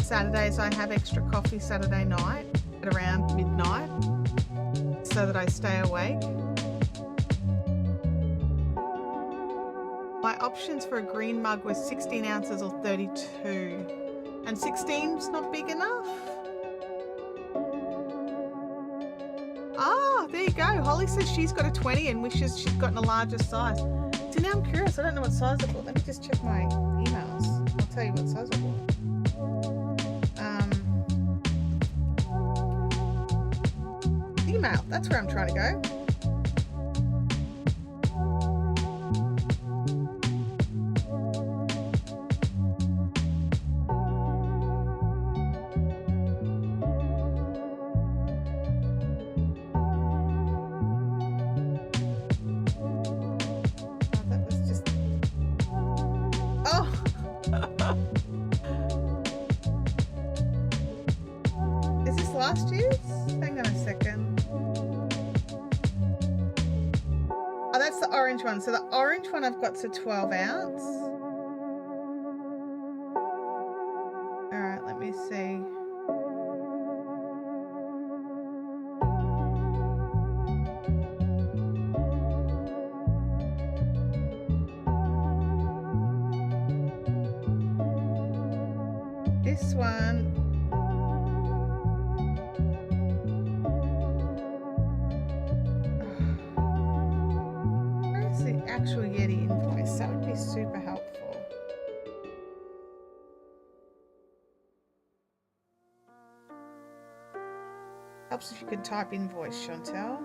Saturdays I have extra coffee Saturday night at around midnight so that I stay awake. My options for a green mug were 16 ounces or 32. And 16's not big enough. Ah, there you go. Holly says she's got a 20 and wishes she'd gotten a larger size. So now I'm curious. I don't know what size I bought. Let me just check my emails. I'll tell you what size I bought. Email. That's where I'm trying to go. Last year's? Hang on a second. Oh, that's the orange one. So the orange one I've got to 12 ounce. All right, let me see. This one. Actual Yeti invoice, that would be super helpful. Helps if you could type invoice, Chantel.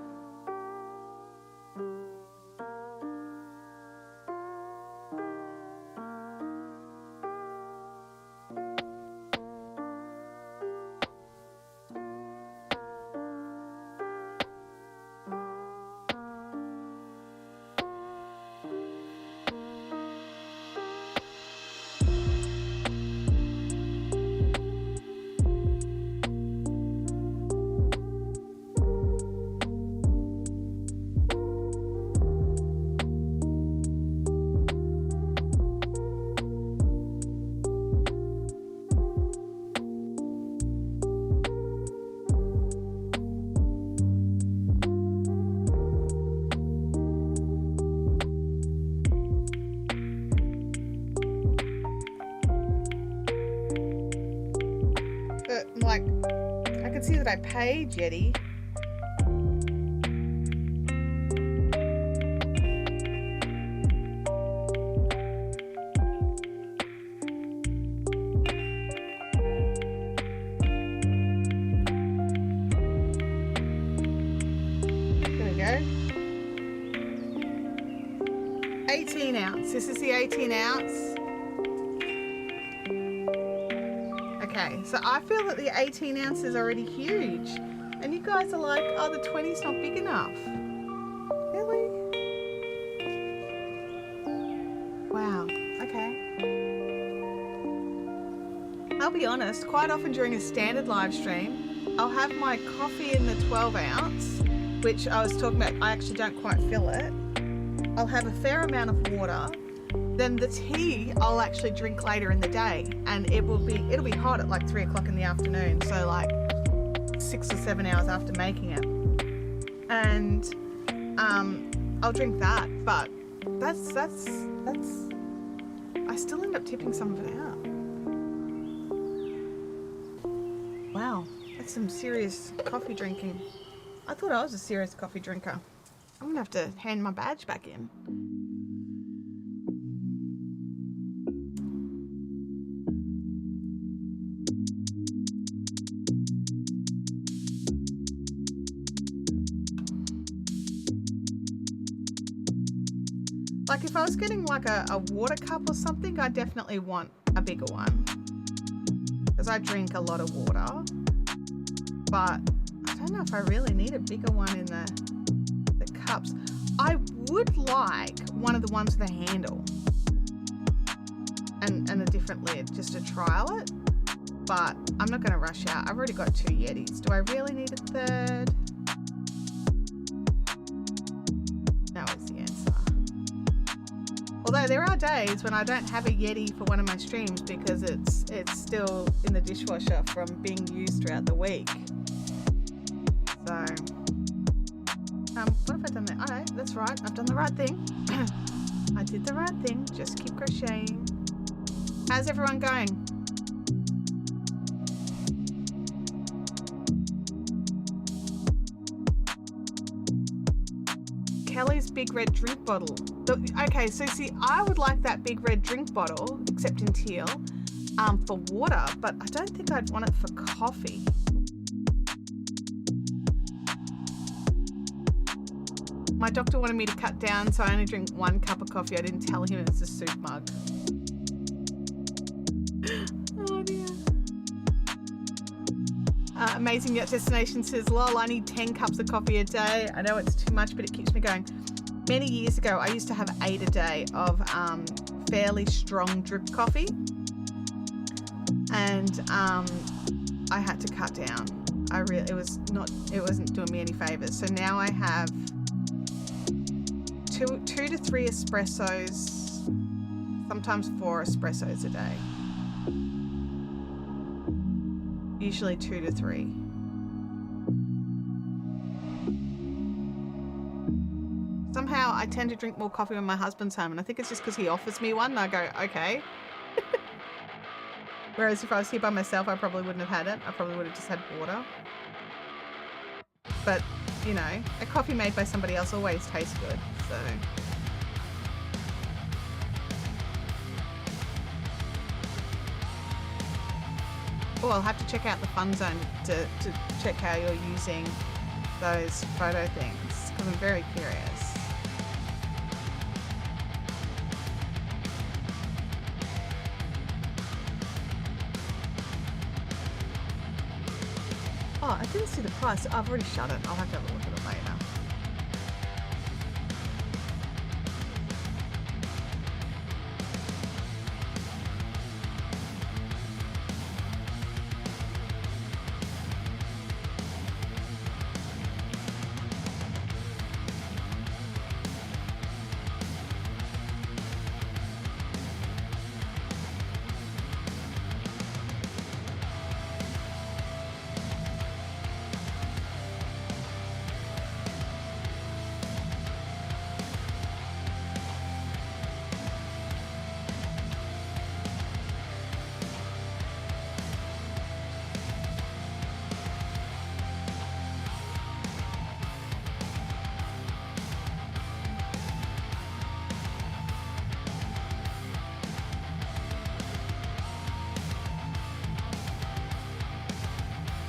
Like, I can see that I paid Yeti. There we go. 18 ounce. This is the 18 ounce. Okay, so I feel that the 18 ounce is already huge. And you guys are like, oh, the 20's not big enough. Really? Wow. Okay. I'll be honest, quite often during a standard live stream, I'll have my coffee in the 12 ounce, which I was talking about, I actually don't quite fill it. I'll have a fair amount of water. Then the tea I'll actually drink later in the day, and it'll be hot at like 3 o'clock in the afternoon, so like 6 or 7 hours after making it. And I'll drink that, but that's I still end up tipping some of it out. Wow, that's some serious coffee drinking. I thought I was a serious coffee drinker. I'm gonna have to hand my badge back in. Like if I was getting like a water cup or something, I definitely want a bigger one. Because I drink a lot of water. But I don't know if I really need a bigger one in the cups. I would like one of the ones with a handle. And a different lid, just to trial it. But I'm not going to rush out. I've already got 2 Yetis. Do I really need a third? No is the answer. Although there are days when I don't have a Yeti for one of my streams because it's still in the dishwasher from being used throughout the week. So, what have I done there? Oh no, that's right. I've done the right thing. I did the right thing. Just keep crocheting. How's everyone going? Kelly's big red drink bottle. Okay, so see, I would like that big red drink bottle, except in teal, for water, but I don't think I'd want it for coffee. My doctor wanted me to cut down, so I only drink 1 cup of coffee. I didn't tell him it's a soup mug. Oh dear. Amazing Yacht Destination says, lol, I need 10 cups of coffee a day. I know it's too much, but it keeps me going. Many years ago, I used to have 8 a day of fairly strong drip coffee. And I had to cut down. It wasn't doing me any favors. So now I have 2 to 3 espressos, sometimes 4 espressos a day. Usually 2 to 3. Somehow I tend to drink more coffee when my husband's home, and I think it's just because he offers me one and I go, okay. Whereas if I was here by myself, I probably wouldn't have had it. I probably would have just had water. But, you know, a coffee made by somebody else always tastes good, so. Oh, I'll have to check out the Fun Zone to check how you're using those photo things, because I'm very curious. Oh, I didn't see the price. I've already shut it. I'll have to have a look at it later.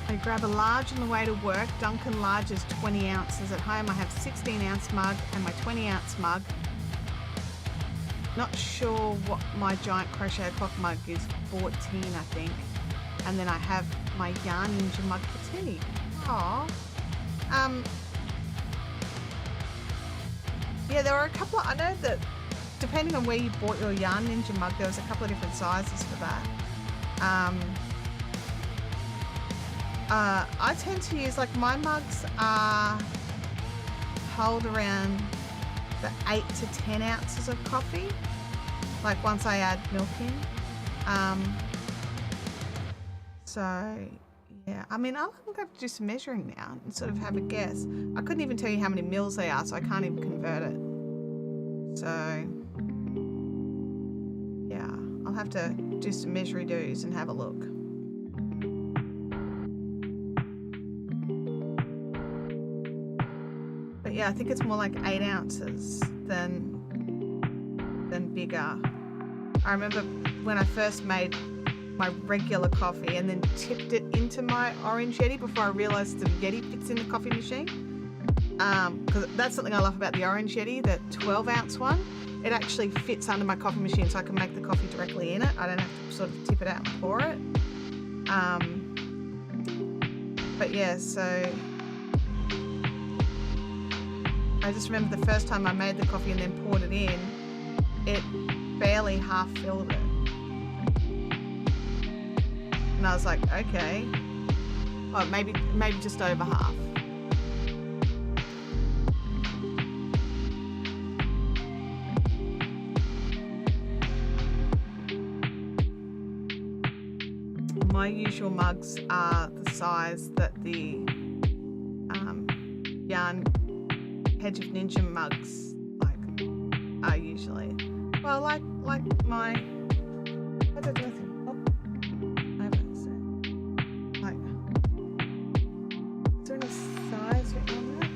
I grab a large on the way to work. Duncan large is 20 ounces. At home I have 16 ounce mug and my 20 ounce mug. Not sure what my giant crochet clock mug is, 14 I think. And then I have my Yarn Ninja mug for tea. Oh. Yeah, there were a couple of, I know that depending on where you bought your Yarn Ninja mug, there was a couple of different sizes for that. I tend to use, like, my mugs hold around the 8 to 10 ounces of coffee, like once I add milk in. So yeah, I mean, I'm gonna have to do some measuring now and sort of have a guess. I couldn't even tell you how many mils they are, so I can't even convert it. So yeah, I'll have to do some measure-doos and have a look. But yeah, I think it's more like 8 ounces than bigger. I remember when I first made my regular coffee and then tipped it into my orange Yeti before I realized the Yeti fits in the coffee machine. Because that's something I love about the orange Yeti, the 12-ounce one. It actually fits under my coffee machine, so I can make the coffee directly in it. I don't have to sort of tip it out and pour it. But yeah, so I just remember the first time I made the coffee and then poured it in, it barely half filled it. And I was like, okay. Oh, maybe just over half. My usual mugs are the size that the Yarn Hedge of Ninja mugs are usually. Well, like my. What did I think? Oh, I haven't said. Like, is there any size written on that?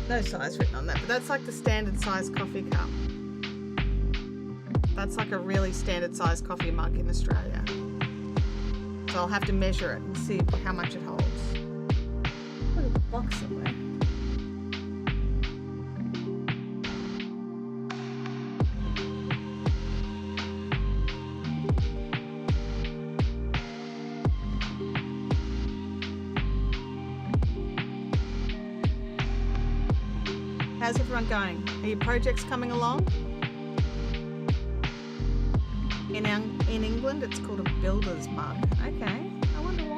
No size written on that, but that's like the standard size coffee cup. That's like a really standard size coffee mug in Australia. So I'll have to measure it and see how much it holds. Look at the box somewhere. How's everyone going? Are your projects coming along? In England, it's called a builder's mug. Okay, I wonder why.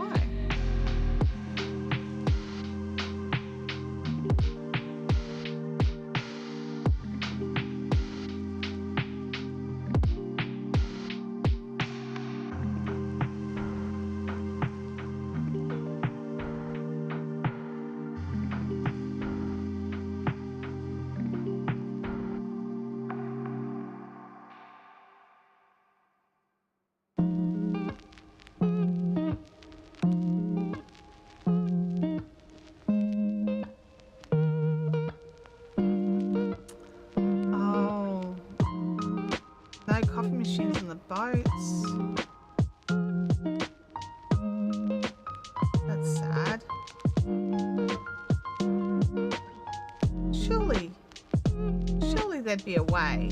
Coffee machines on the boats. That's sad. Surely there'd be a way.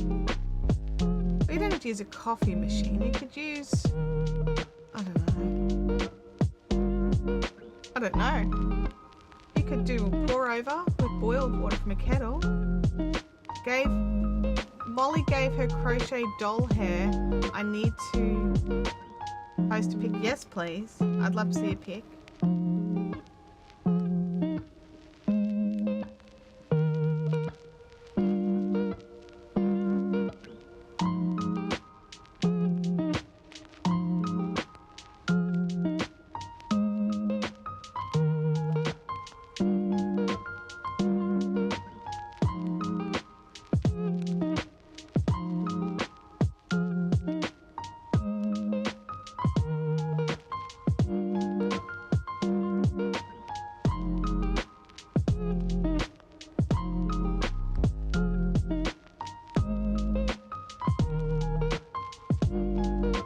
But you don't have to use a coffee machine. You could use, I don't know. You could do a pour over with boiled water from a kettle. Molly gave her crochet doll hair. I need to post a pic. Yes, please. I'd love to see a pic.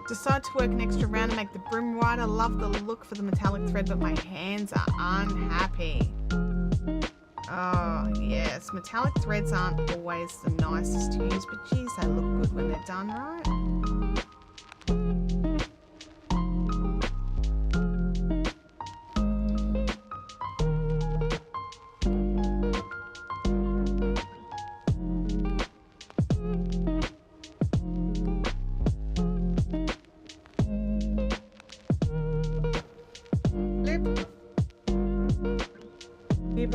Decided to work an extra round and make the brim wide. I love the look for the metallic thread, but my hands are unhappy. Oh yes, metallic threads aren't always the nicest to use, but geez, they look good when they're done, right?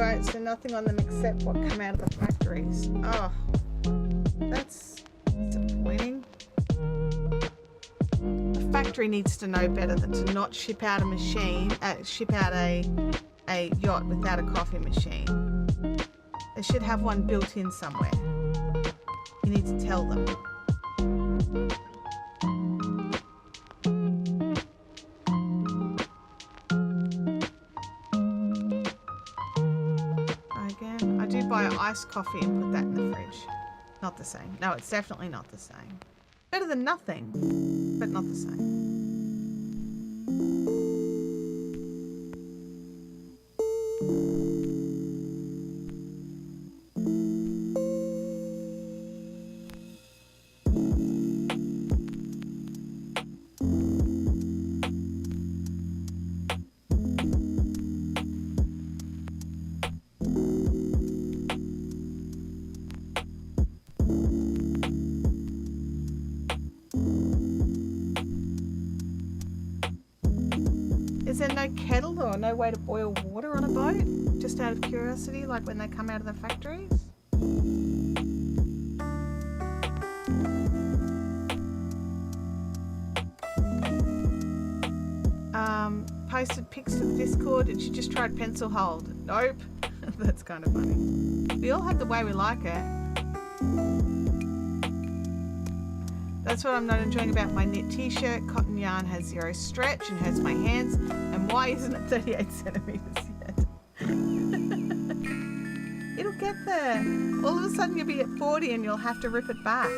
Right, so nothing on them except what come out of the factories. Oh, that's disappointing. The factory needs to know better than to not ship out a machine, ship out a yacht without a coffee machine. They should have one built in somewhere. You need to tell them. Again, I do buy iced coffee and put that in the fridge. Not the same. No, it's definitely not the same. Better than nothing, but not the same. Is there no kettle or no way to boil water on a boat? Just out of curiosity, like when they come out of the factories? Posted pics to the Discord and she just tried pencil hold. Nope. That's kind of funny. We all have the way we like it. That's what I'm not enjoying about my knit t-shirt. Cotton yarn has zero stretch and hurts my hands. And why isn't it 38 centimeters yet? It'll get there. All of a sudden you'll be at 40 and you'll have to rip it back.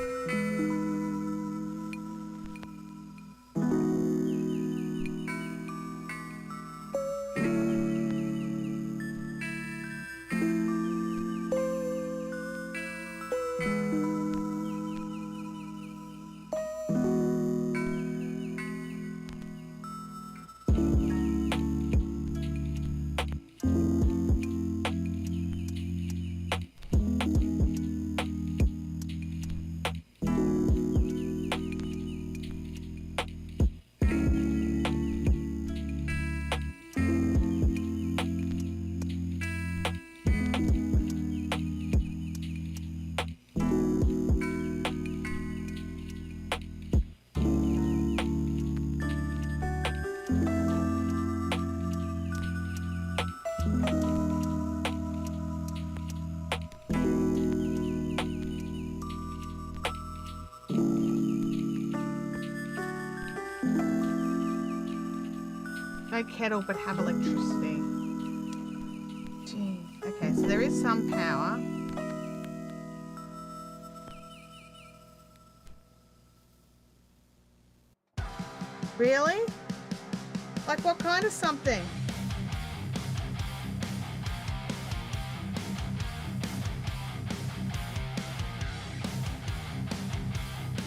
No kettle, but have electricity. Gee. Okay, so there is some power. Really? Like what kind of something?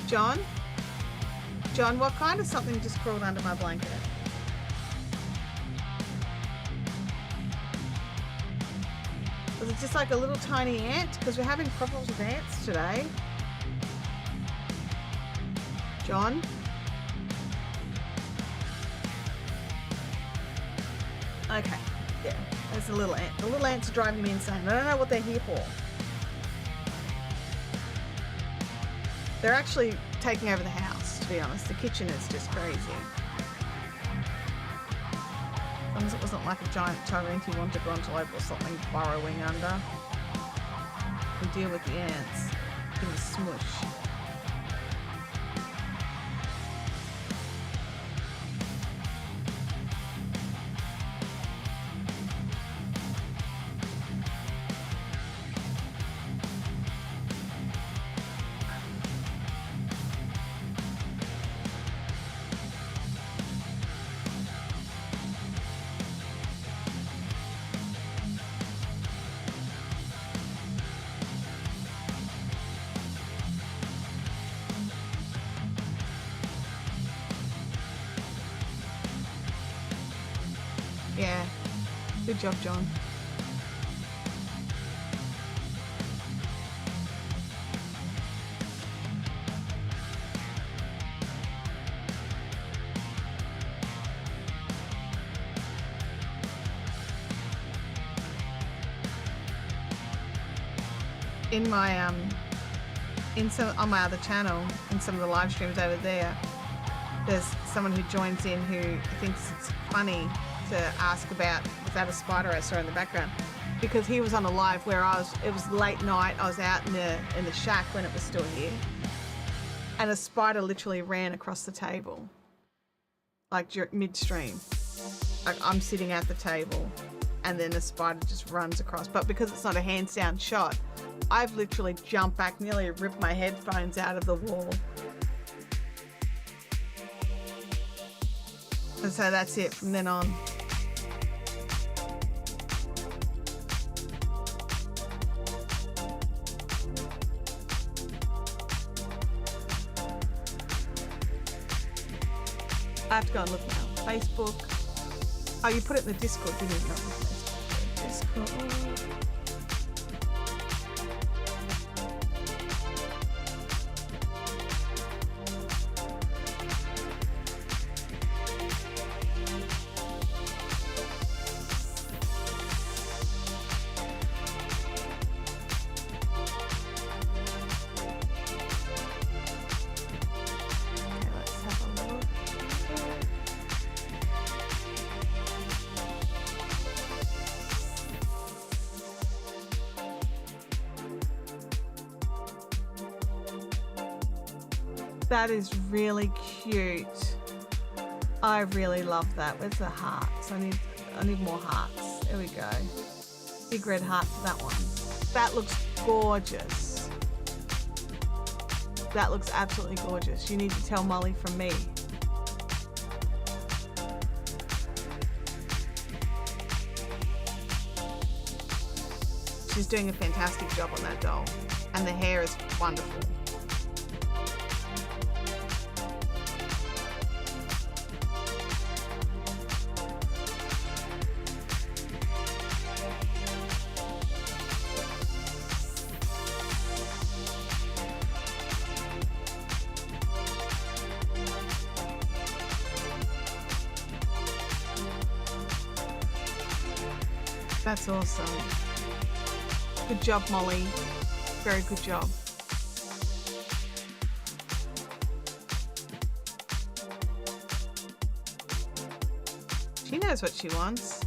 John? John, what kind of something just crawled under my blanket? Was it just like a little tiny ant? Because we're having problems with ants today. John? Okay, yeah, there's a little ant. The little ants are driving me insane. I don't know what they're here for. They're actually taking over the house, to be honest. The kitchen is just crazy. As long as it wasn't like a giant Tyrantine Wondergrontope or something burrowing under. We deal with the ants. Give them a smush. Yeah, good job, John. in my on my other channel, in some of the live streams over there, there's someone who joins in who thinks it's funny to ask about, was that a spider I saw in the background? Because he was on a live where it was late night, I was out in the shack when it was still here, and a spider literally ran across the table, like midstream. Like I'm sitting at the table and then the spider just runs across. But because it's not a hands down shot, I've literally jumped back, nearly ripped my headphones out of the wall. And so that's it from then on. I have to go and look now. Facebook. Oh, you put it in the Discord, didn't you? Discord. That is really cute. I really love that. Where's the hearts? I need more hearts. There we go. Big red heart for that one. That looks gorgeous. That looks absolutely gorgeous. You need to tell Molly from me. She's doing a fantastic job on that doll. And the hair is wonderful. That's awesome. Good job, Molly. Very good job. She knows what she wants.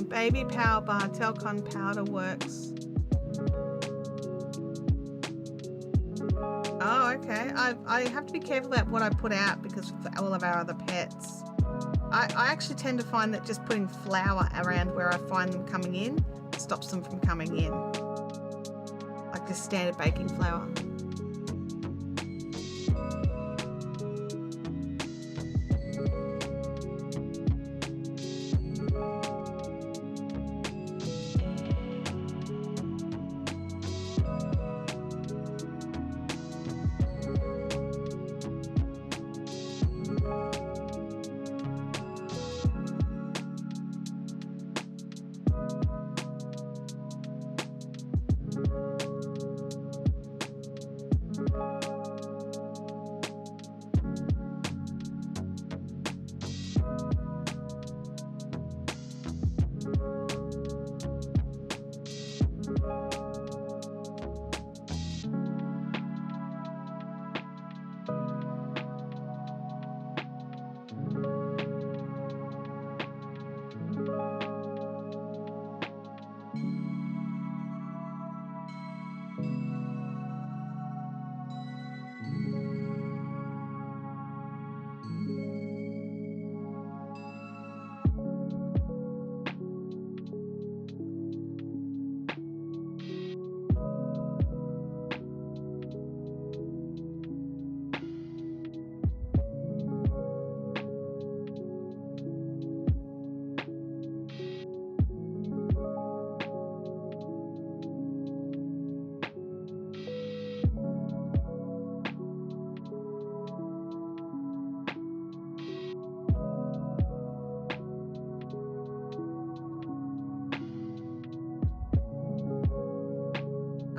Baby Power Bar, Telcon Powder Works. Oh, okay. I have to be careful about what I put out because for all of our other pets. I actually tend to find that just putting flour around where I find them coming in stops them from coming in. Like just standard baking flour.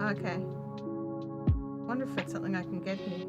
Okay. Wonder if it's something I can get here.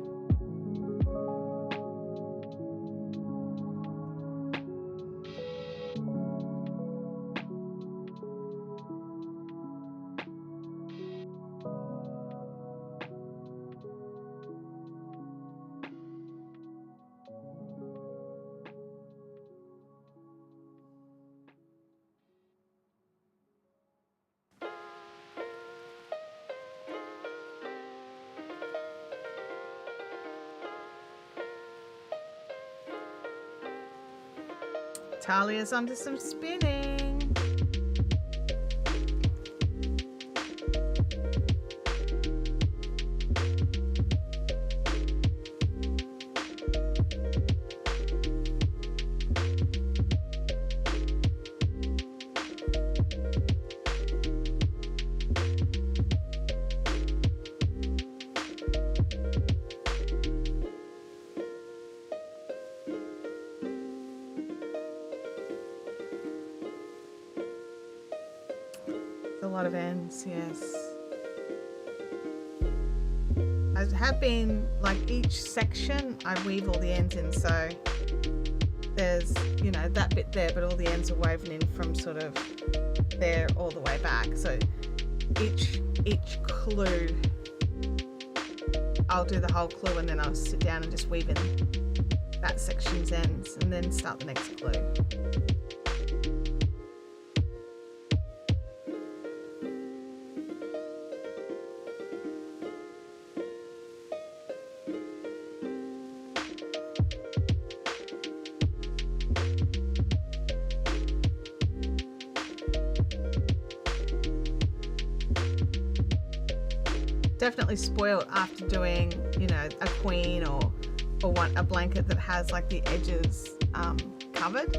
Talia's onto some spinning. A lot of ends, yes. I have been, like, each section I weave all the ends in, so there's, you know, that bit there, but all the ends are woven in from sort of there all the way back. So each clue, I'll do the whole clue and then I'll sit down and just weave in that section's ends and then start the next clue. Definitely spoiled after doing, you know, a queen or a blanket that has like the edges covered.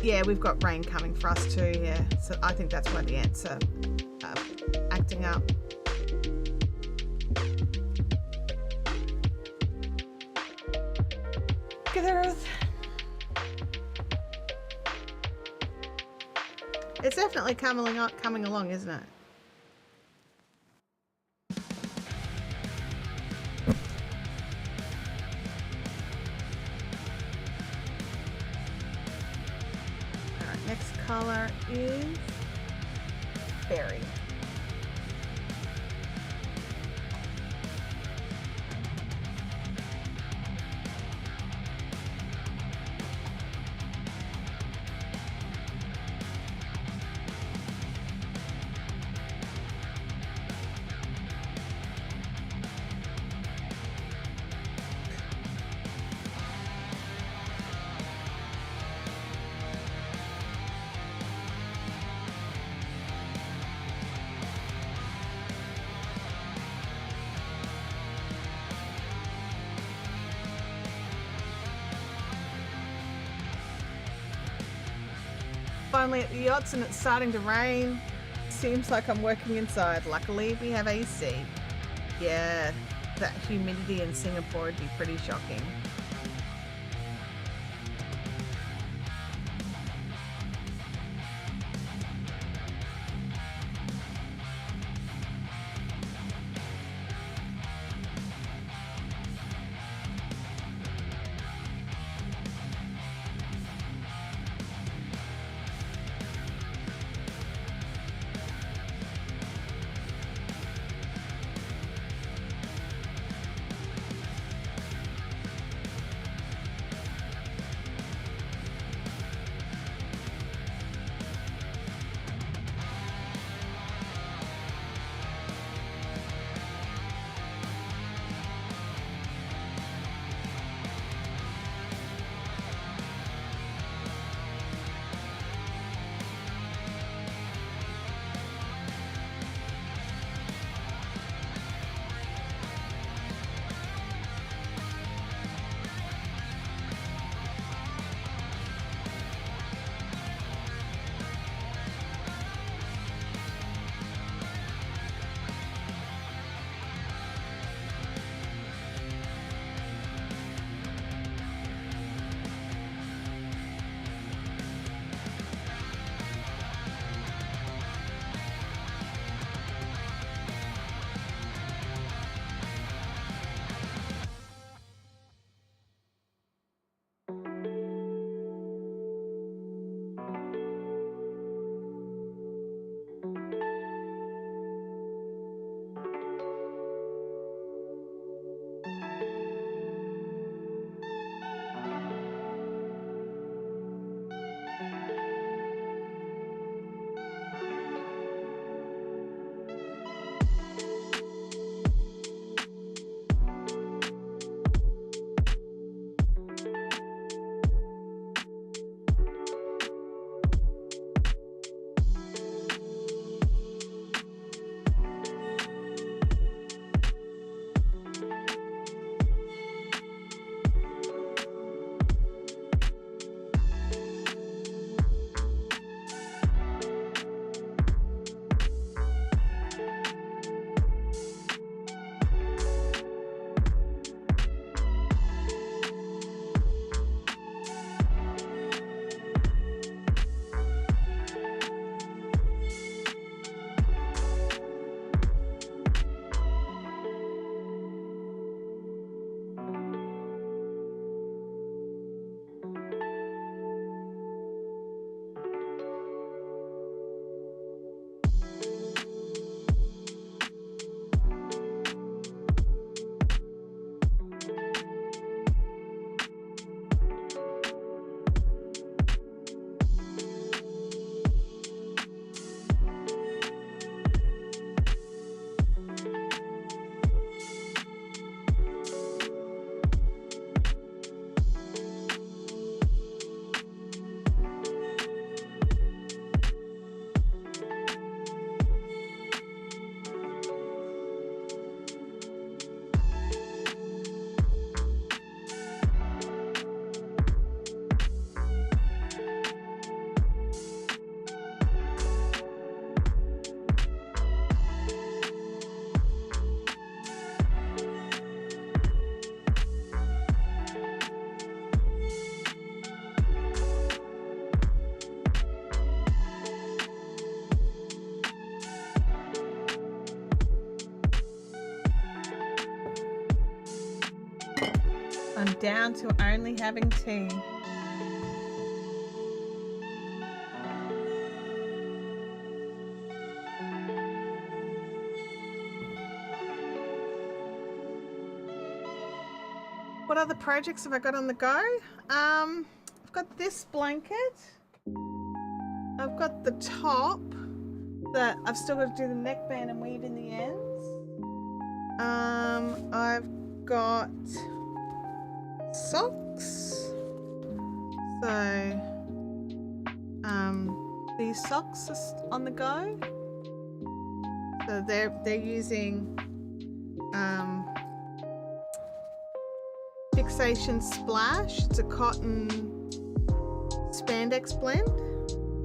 Yeah, we've got rain coming for us too. Yeah, so I think that's why the ants are acting up. Look at the earth. It's definitely coming along, isn't it? Color is berry. Finally at the yachts and it's starting to rain. Seems like I'm working inside. Luckily we have AC. Yeah, that humidity in Singapore would be pretty shocking. I'm down to only having tea. What other projects have I got on the go? I've got this blanket. I've got the top that I've still got to do the neckband and weave in the ends. I've got socks. So, these socks are on the go. So they're using Fixation Splash. It's a cotton spandex blend,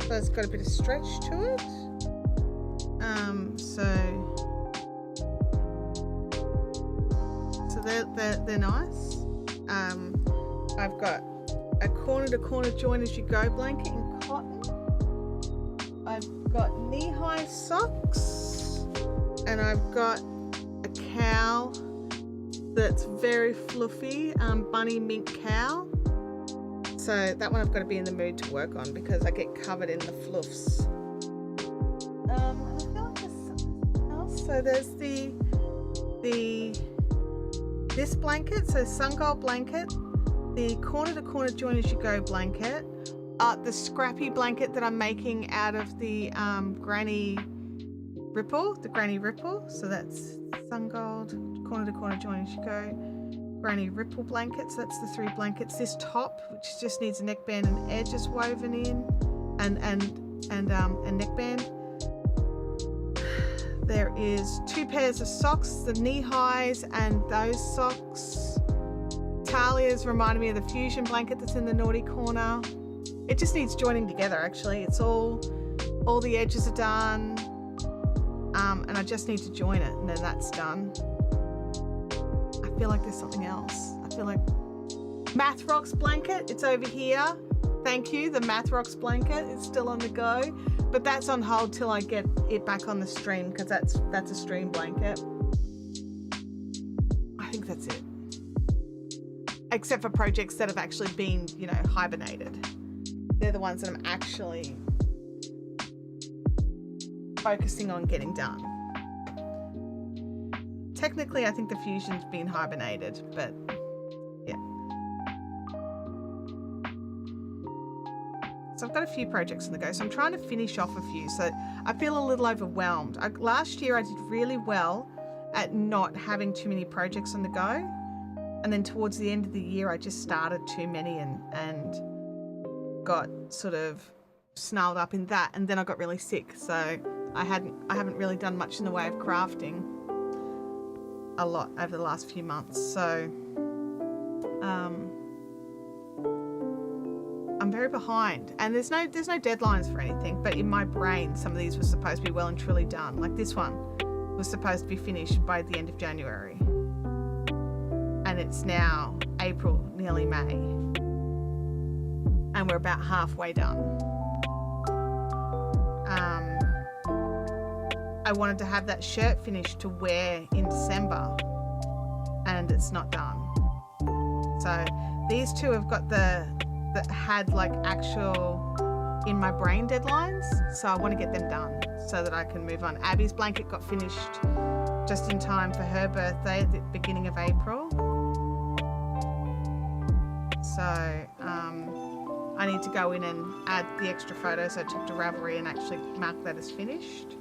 so it's got a bit of stretch to it. So they're nice. I've got a corner-to-corner join as you go blanket in cotton. I've got knee-high socks, and I've got a cowl that's very fluffy, bunny mink cowl. So that one I've got to be in the mood to work on because I get covered in the fluffs. I feel like there's something else. So there's this blanket, so sun gold blanket, the corner to corner join as you go blanket, the scrappy blanket that I'm making out of the granny ripple, so that's sun gold, corner to corner join as you go, granny ripple blankets. That's the 3 blankets. This top, which just needs a neckband and edges woven in, and neckband. There is 2 pairs of socks, the knee highs and those socks. Talia's reminded me of the fusion blanket that's in the naughty corner. It just needs joining together. Actually, it's all the edges are done, and I just need to join it, and then that's done. I feel like there's something else. I feel like Math Rocks blanket, it's over here. Thank you. The Math Rocks blanket is still on the go, but that's on hold till I get it back on the stream because that's a stream blanket. I think that's it. Except for projects that have actually been, hibernated. They're the ones that I'm actually focusing on getting done. Technically, I think the fusion's been hibernated, but yeah. So I've got a few projects on the go, so I'm trying to finish off a few. So I feel a little overwhelmed. Last year I did really well at not having too many projects on the go. And then towards the end of the year, I just started too many and got sort of snarled up in that. And then I got really sick. So I haven't really done much in the way of crafting a lot over the last few months. So I'm very behind, and there's no deadlines for anything, but in my brain some of these were supposed to be well and truly done. Like this one was supposed to be finished by the end of January, and it's now April, nearly May, and we're about halfway done. I wanted to have that shirt finished to wear in December, and it's not done. So these two have got that had like actual in my brain deadlines, so I want to get them done so that I can move on. Abby's blanket got finished just in time for her birthday at the beginning of April, so I need to go in and add the extra photos I took to Ravelry and actually mark that as finished.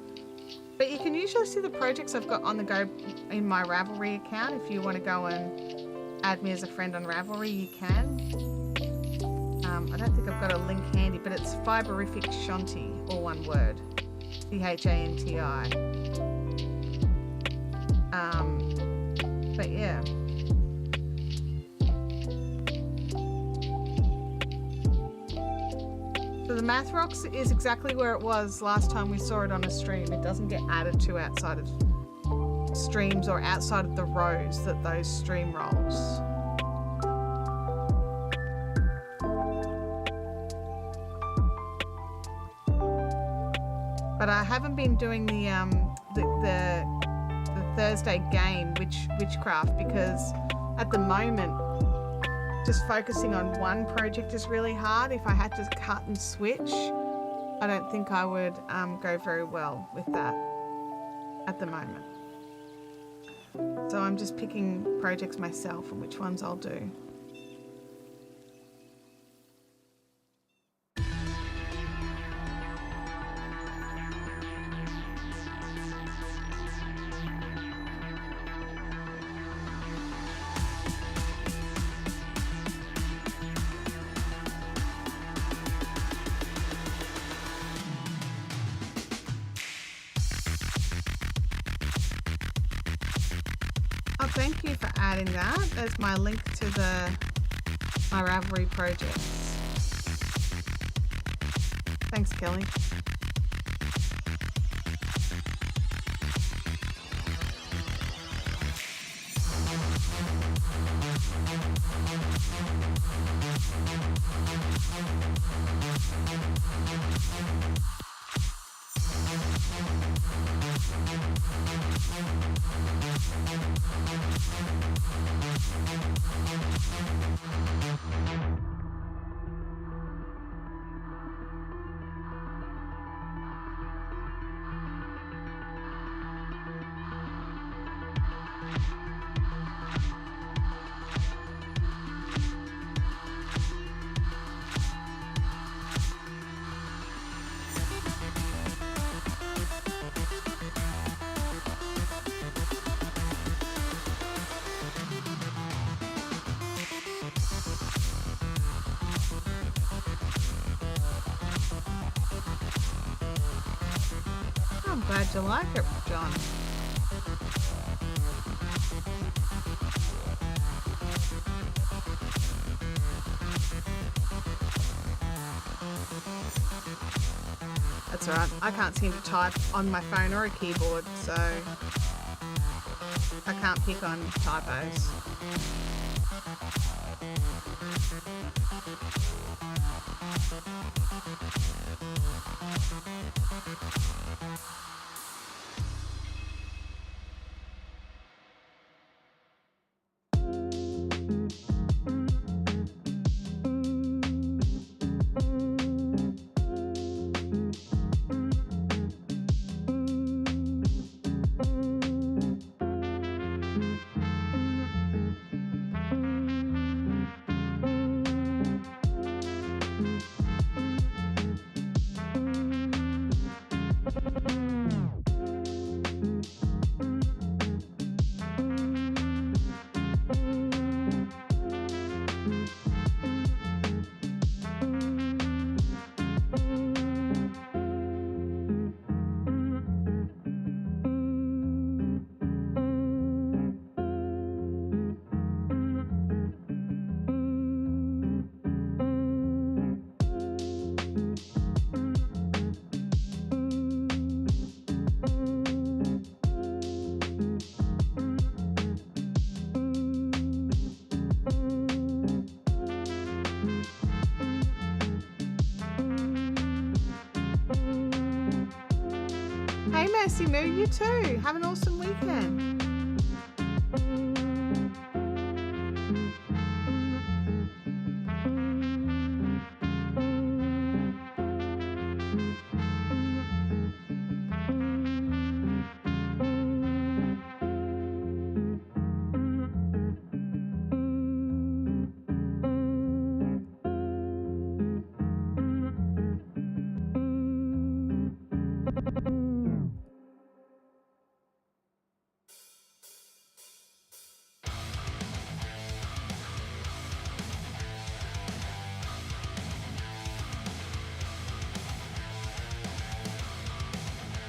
But you can usually see the projects I've got on the go in my Ravelry account. If you want to go and add me as a friend on Ravelry, you can. I don't think I've got a link handy, but it's Fiberific Shanti, all one word, CHANTI. But yeah. So the Math Rocks is exactly where it was last time we saw it on a stream. It doesn't get added to outside of streams or outside of the rows that those stream rolls. But I haven't been doing the Thursday game witchcraft because at the moment just focusing on one project is really hard. If I had to cut and switch, I don't think I would go very well with that at the moment. So I'm just picking projects myself and which ones I'll do. Thank you for adding that. There's my link to my Ravelry projects. Thanks, Kelly. I'm glad you like it, John. That's alright. I can't seem to type on my phone or a keyboard, so I can't pick on typos. Hey, Mercy Moo, you too. Have an awesome weekend.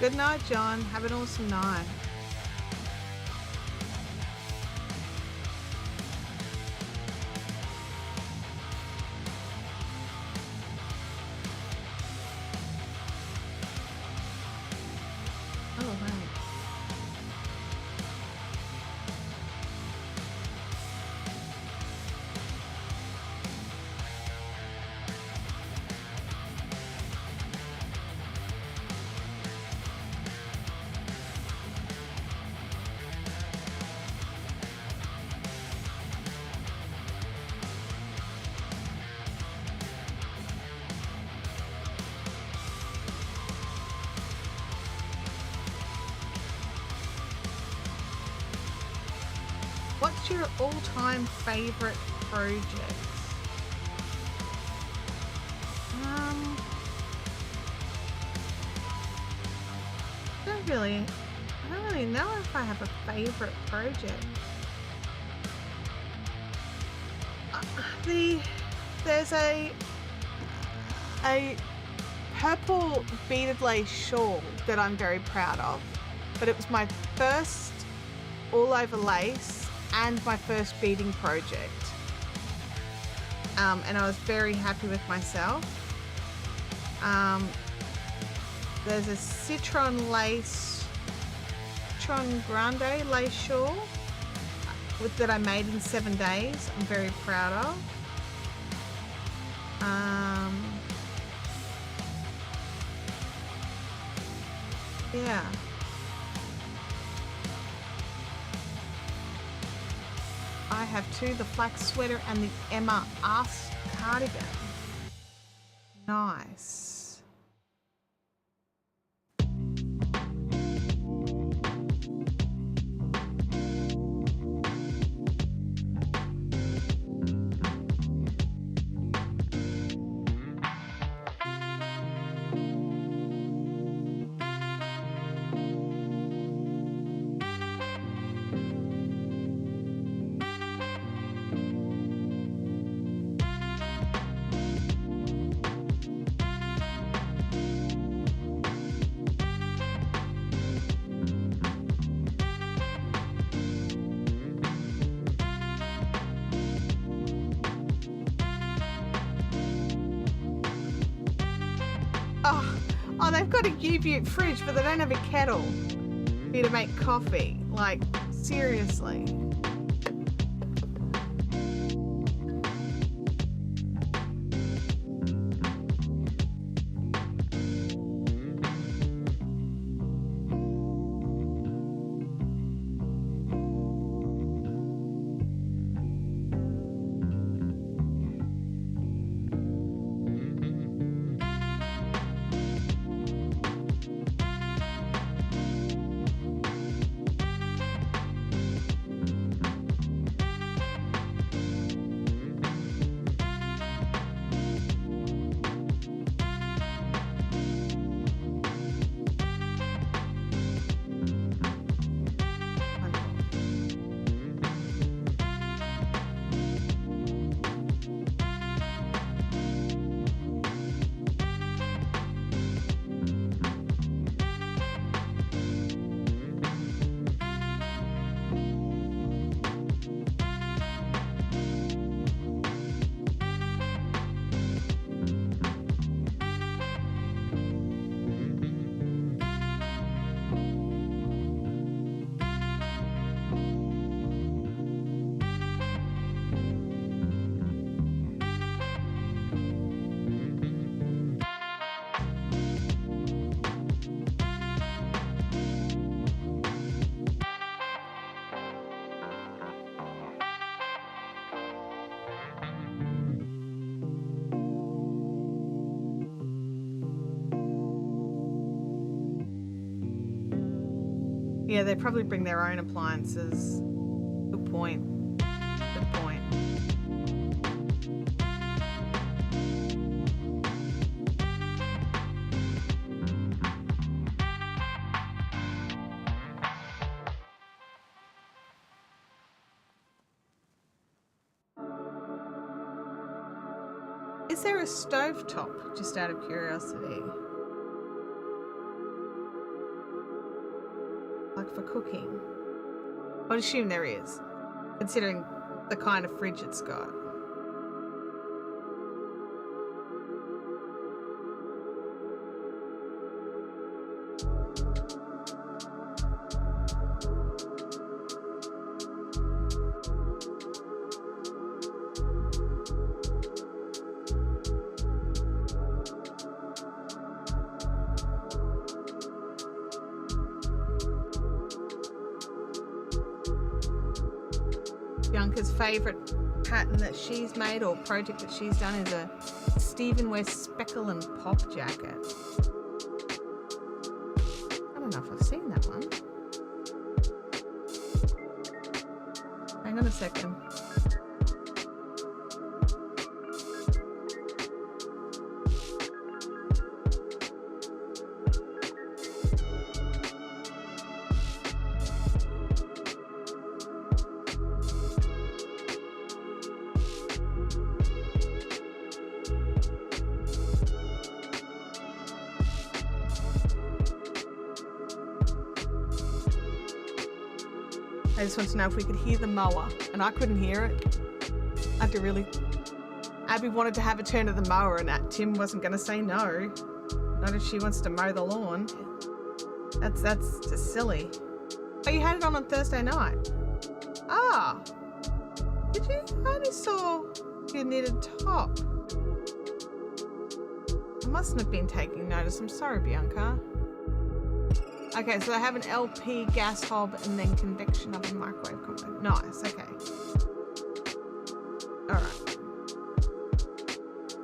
Good night, John. Have an awesome night. Oh, right. What's your all-time favorite project? I don't really know if I have a favorite project. There's a purple beaded lace shawl that I'm very proud of, but it was my first all over lace and my first beading project, and I was very happy with myself. There's a Citron Grande lace shawl that I made in 7 days. I'm very proud of. Yeah. I have two, the flax sweater and the Emma Ask cardigan. Nice. Oh, they've got a U-Butte fridge, but they don't have a kettle for you to make coffee. Like, seriously. Yeah, they probably bring their own appliances. Good point. Good point. Is there a stovetop, just out of curiosity? Like for cooking? I'd assume there is, considering the kind of fridge it's got. Bianca's favourite pattern that she's made or project that she's done is a Stephen West Speckle and Pop jacket. I don't know if I've seen that one. Hang on a second. I just want to know if we could hear the mower, and I couldn't hear it. I had to really... Abby wanted to have a turn of the mower, and Tim wasn't going to say no. Not if she wants to mow the lawn. That's just silly. Oh, you had it on Thursday night? Ah. Did you? I only saw your knitted top. I mustn't have been taking notice. I'm sorry, Bianca. Okay, so I have an LP gas hob and then convection oven microwave combo. Nice, okay. Alright.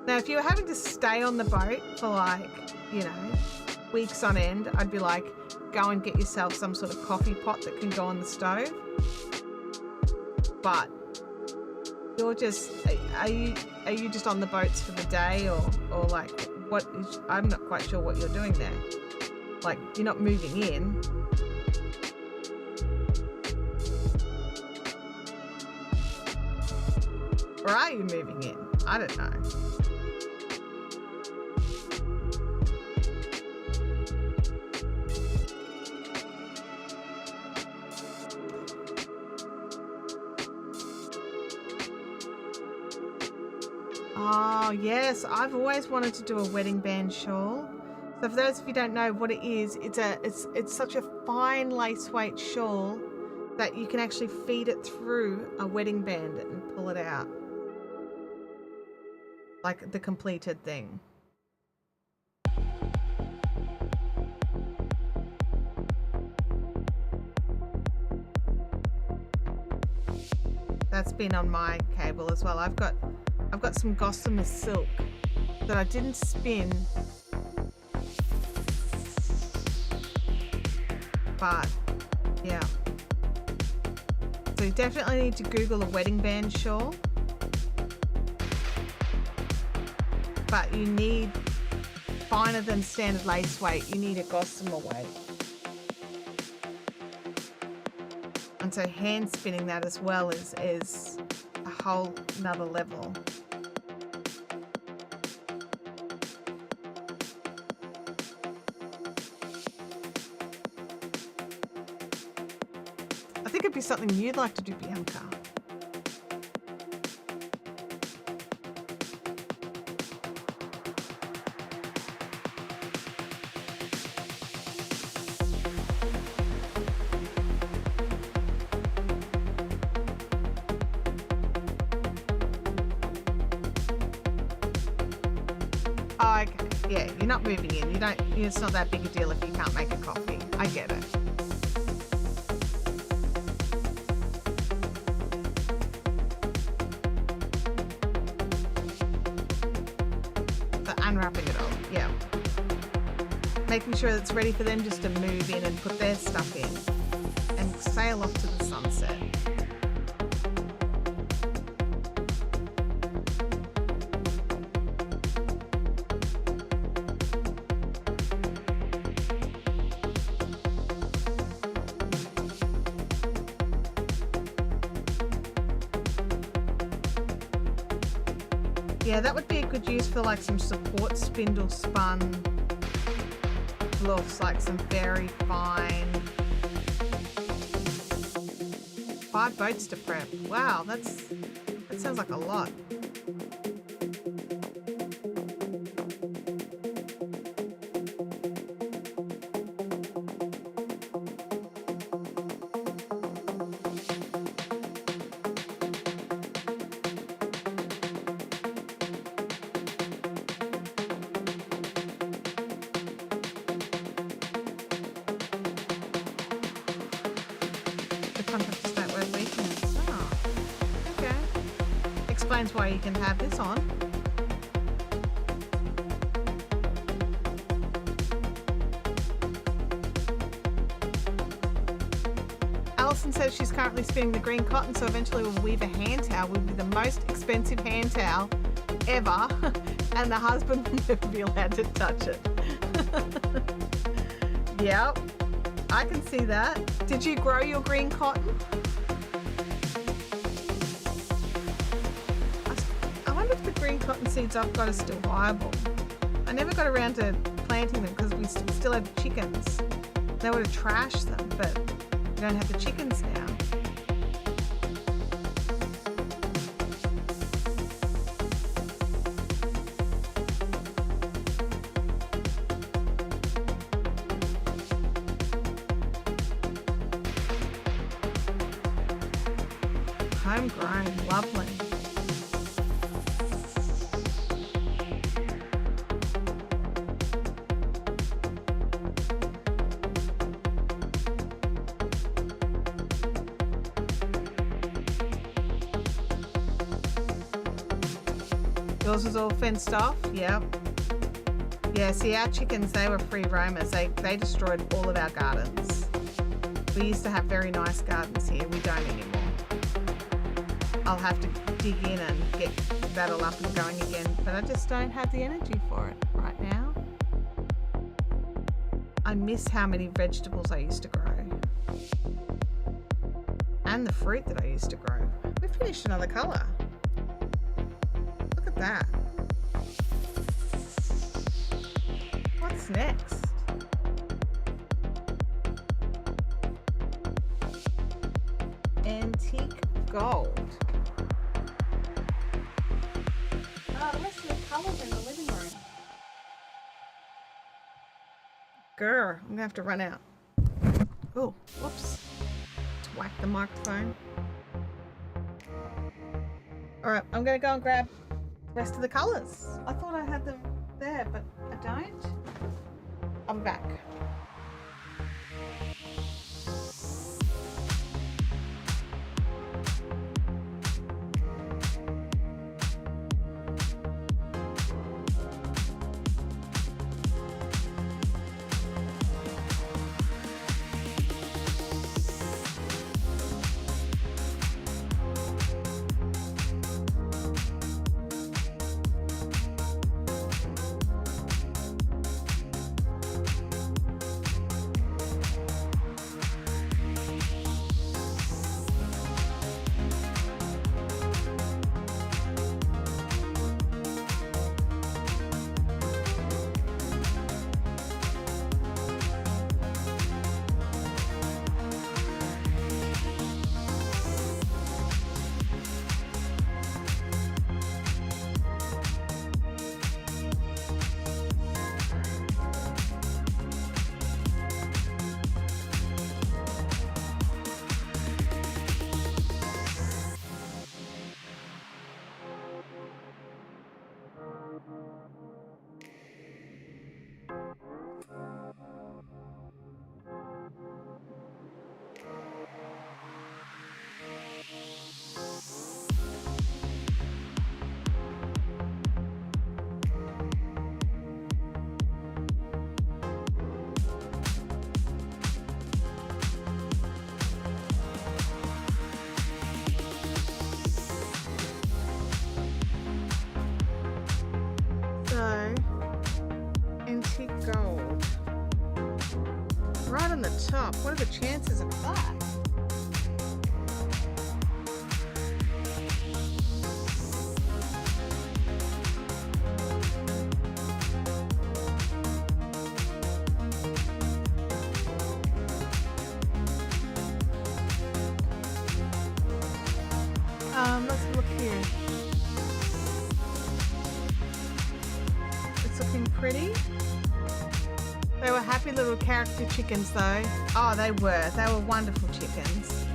Now, if you were having to stay on the boat for like, you know, weeks on end, I'd be like, go and get yourself some sort of coffee pot that can go on the stove. But you're just, are you just on the boats for the day or like, what is, I'm not quite sure what you're doing there. Like, you're not moving in. Or are you moving in? I don't know. Oh, yes. I've always wanted to do a wedding band shawl. So for those of you who don't know what it is, it's such a fine lace weight shawl that you can actually feed it through a wedding band and pull it out. Like the completed thing. That's been on my cable as well. I've got some gossamer silk that I didn't spin. But yeah, so you definitely need to Google a wedding band shawl, but you need finer than standard lace weight. You need a gossamer weight, and so hand spinning that as well is a whole another level. I think it'd be something you'd like to do, Bianca. Oh, okay. Yeah, you're not moving in. You don't. It's not that big a deal if you can't make a coffee. I get it. Unwrapping it all, yeah. Making sure it's ready for them just to move in and put their stuff in and sail off to the sunset. Yeah, that would be a good use for like some support spindle spun fluffs, like some very fine. 5 boats to prep. Wow, that sounds like a lot. Explains why you can have this on. Alison says she's currently spinning the green cotton, so eventually we'll weave a hand towel. Will be the most expensive hand towel ever, and the husband will never be allowed to touch it. Yep, I can see that. Did you grow your green cotton? I wonder if the green cotton seeds I've got are still viable. I never got around to planting them because we still had chickens. They would have trashed them, but we don't have the chickens now. Homegrown, lovely. Yours was all fenced off? Yep. Yeah, see, our chickens, they were free roamers. They destroyed all of our gardens. We used to have very nice gardens here. We don't anymore. I'll have to dig in and get that all up and going again, but I just don't have the energy for it right now. I miss how many vegetables I used to grow. And the fruit that I used to grow. We finished another colour. Look at that. What's next? Antique gold. Oh, the rest of the colours in the living room. Grr, I'm gonna have to run out. Oh, whoops. Just whack the microphone. Alright, I'm gonna go and grab the rest of the colours. I thought I had them there, but I don't. I'm back. Antique gold. Right on the top. What are the chances of that? Let's look here. It's looking pretty. They were happy little character chickens though. Oh, they were. They were wonderful chickens.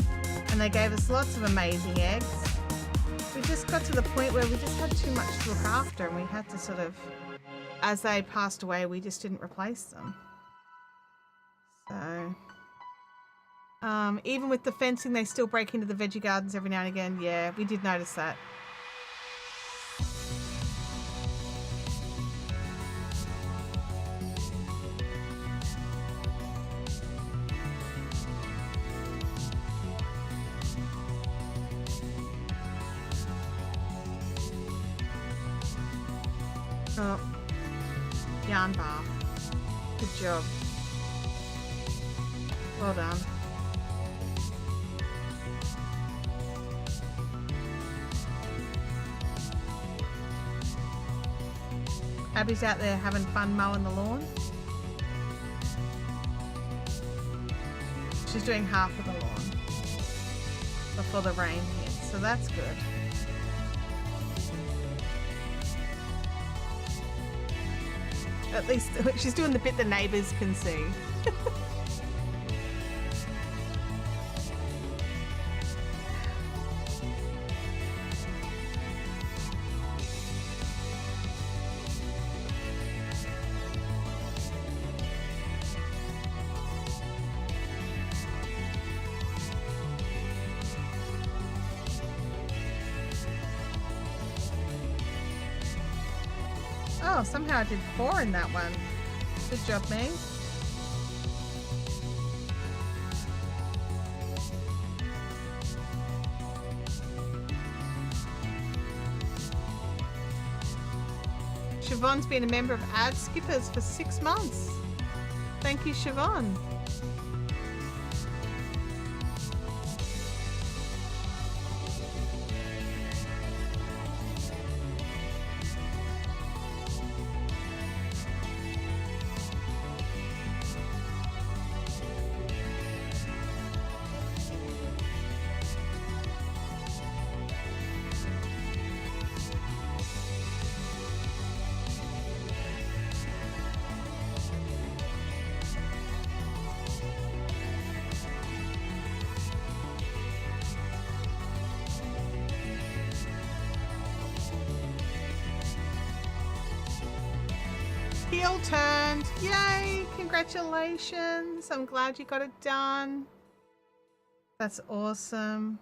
And they gave us lots of amazing eggs. We just got to the point where we just had too much to look after and we had to sort of, as they passed away, we just didn't replace them. So, even with the fencing, they still break into the veggie gardens every now and again. Yeah, we did notice that. Oh, yarn bath. Good job. Well done. Abby's out there having fun mowing the lawn. She's doing half of the lawn before the rain hits, so that's good. At least she's doing the bit the neighbours can see. Oh, somehow I did 4 in that one. Good job, me. Siobhan's been a member of Ad Skippers for 6 months. Thank you, Siobhan. Heel turned. Yay! Congratulations. I'm glad you got it done. That's awesome.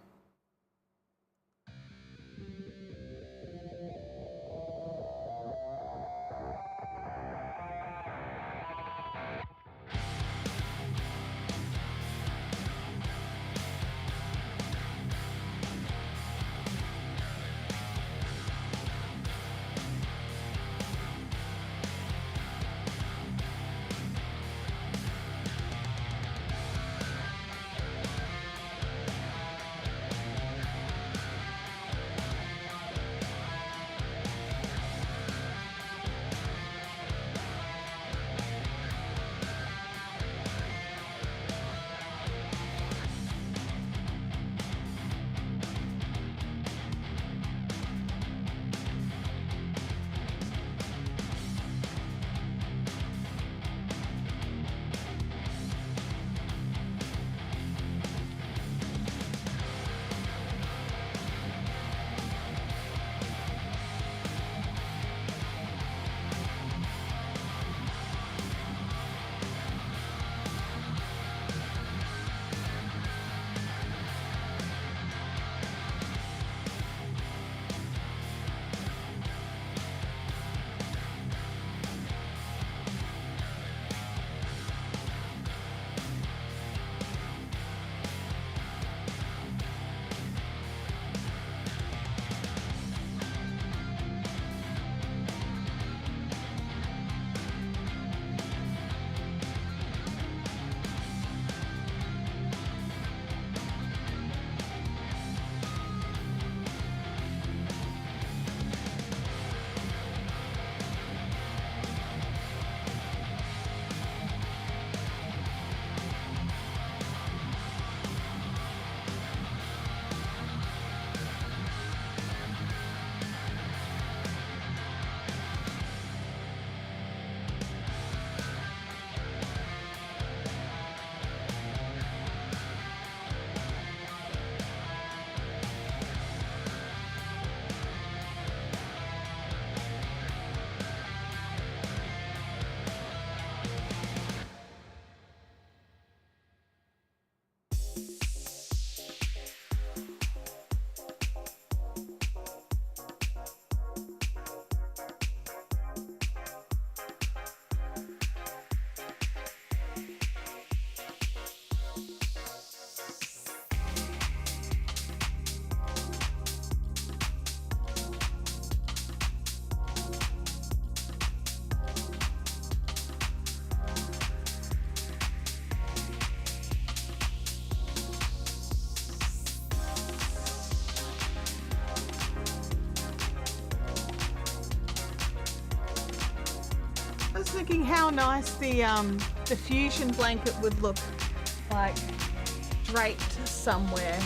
thinking how nice the fusion blanket would look like draped somewhere.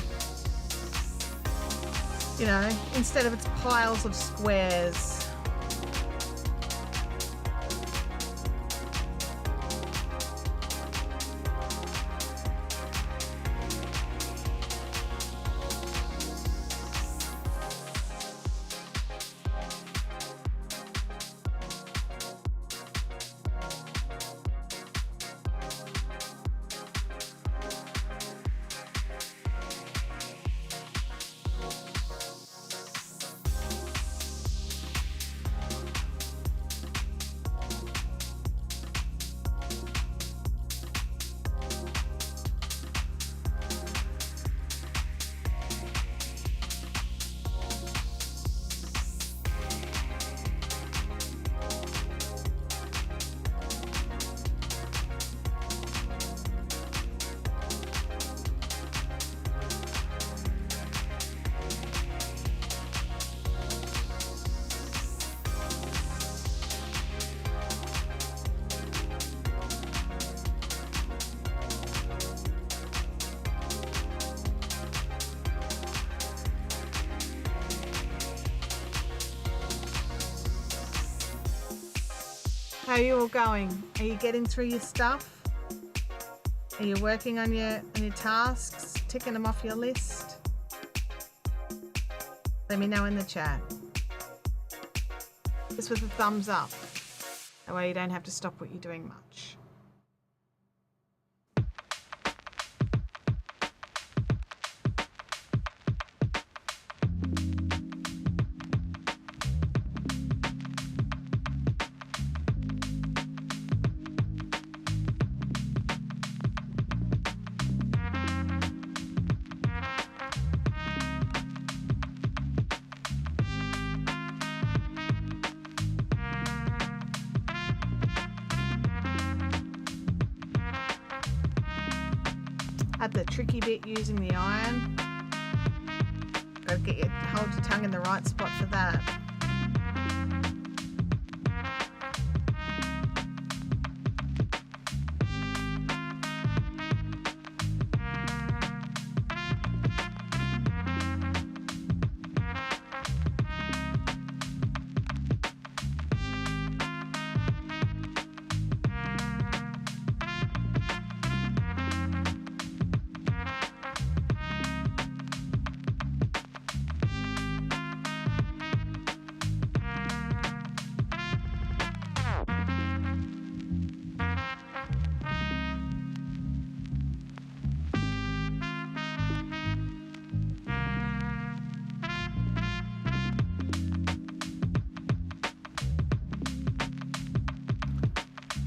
You know, instead of its piles of squares. How are you all going? Are you getting through your stuff? Are you working on your tasks, ticking them off your list? Let me know in the chat. Just with a thumbs up. That way you don't have to stop what you're doing much. The tricky bit using the iron. Gotta hold your tongue in the right spot for that.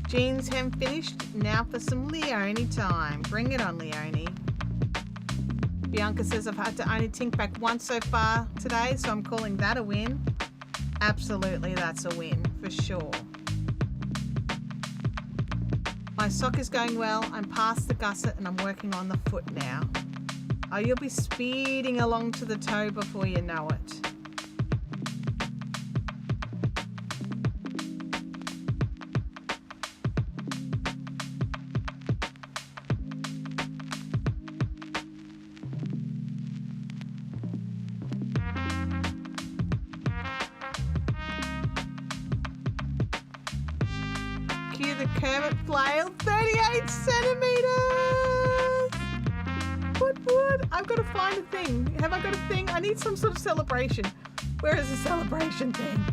Jean's hem finished. Now for some Leonie time. Bring it on, Leonie. Bianca says I've had to only tink back once so far today, so I'm calling that a win. Absolutely, that's a win for sure. My sock is going well. I'm past the gusset and I'm working on the foot now. Oh, you'll be speeding along to the toe before you know it. Kermit flail, 38 centimeters! Wood. I've got to find a thing. Have I got a thing? I need some sort of celebration. Where is the celebration thing?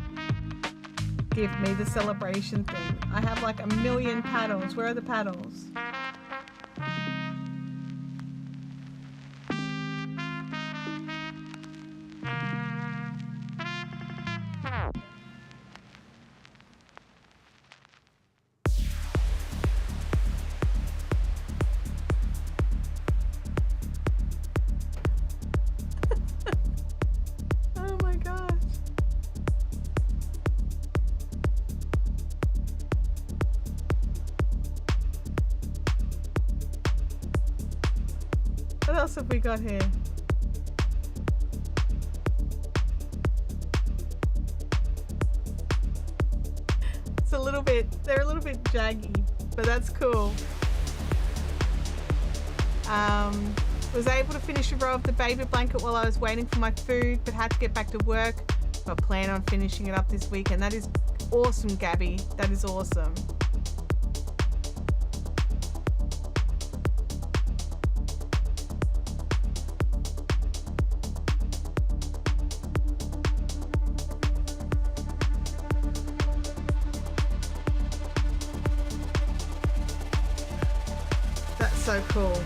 Give me the celebration thing. I have like a million paddles. Where are the paddles? What else have we got here? It's a little they're a little bit jaggy, but that's cool. Was able to finish a row of the baby blanket while I was waiting for my food, but had to get back to work. But plan on finishing it up this weekend. That is awesome, Gabby. That is awesome. That's so cool.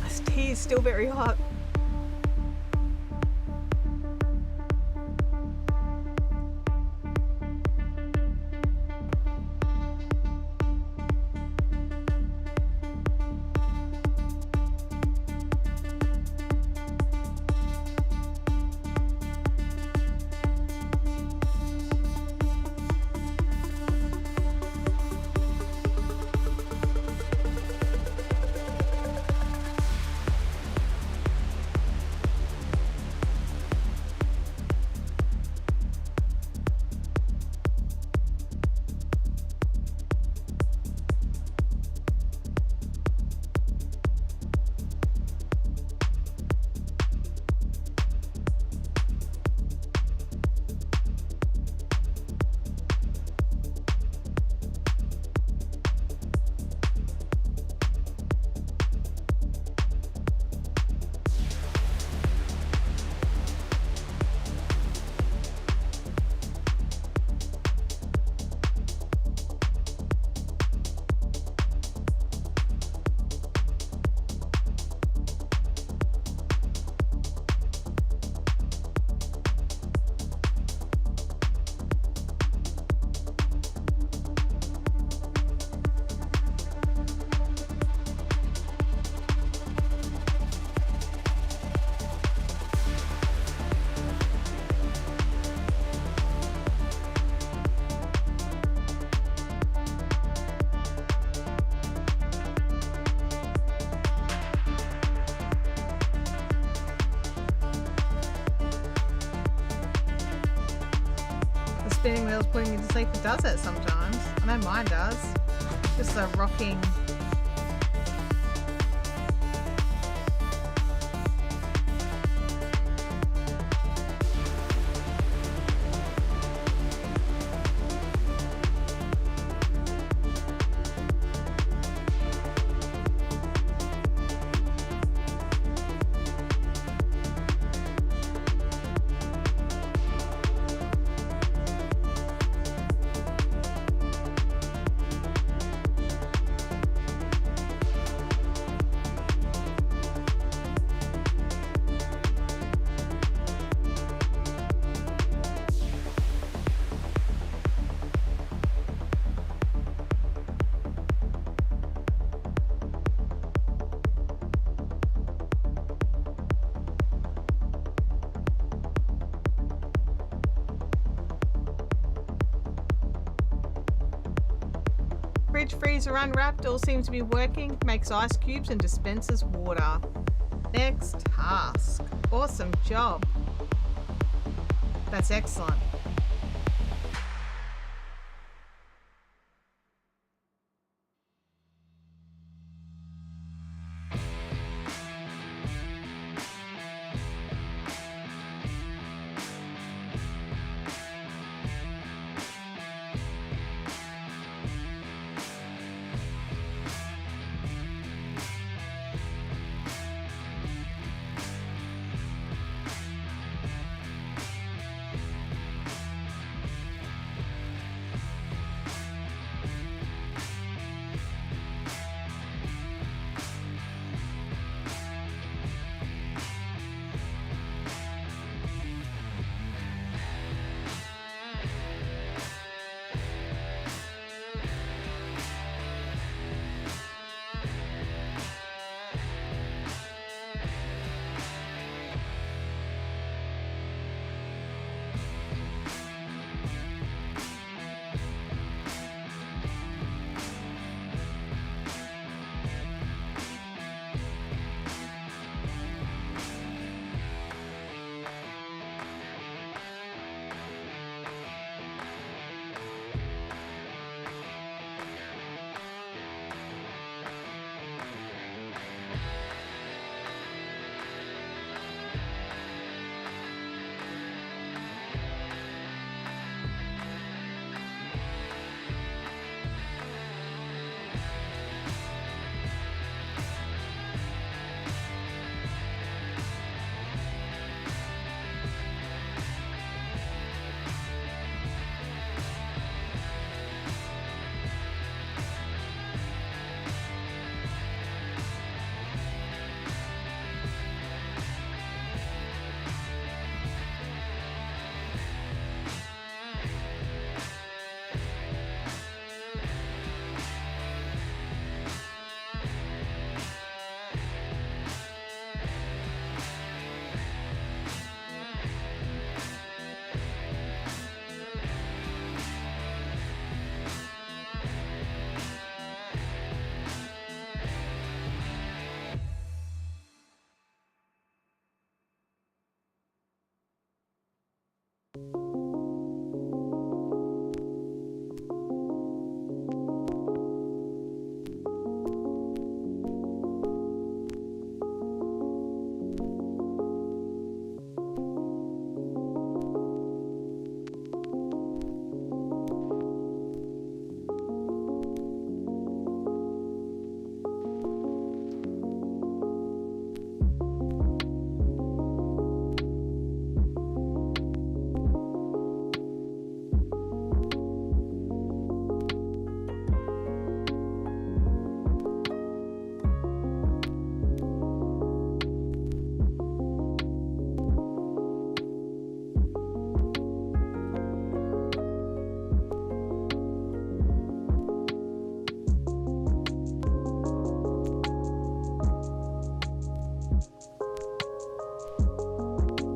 This tea is still very hot. Spinning wheels putting me to sleep. It does it sometimes. I know mine does. Just a rocking. Fridge freezer unwrapped, all seems to be working. Makes ice cubes and dispenses water. Next task. Awesome job. That's excellent.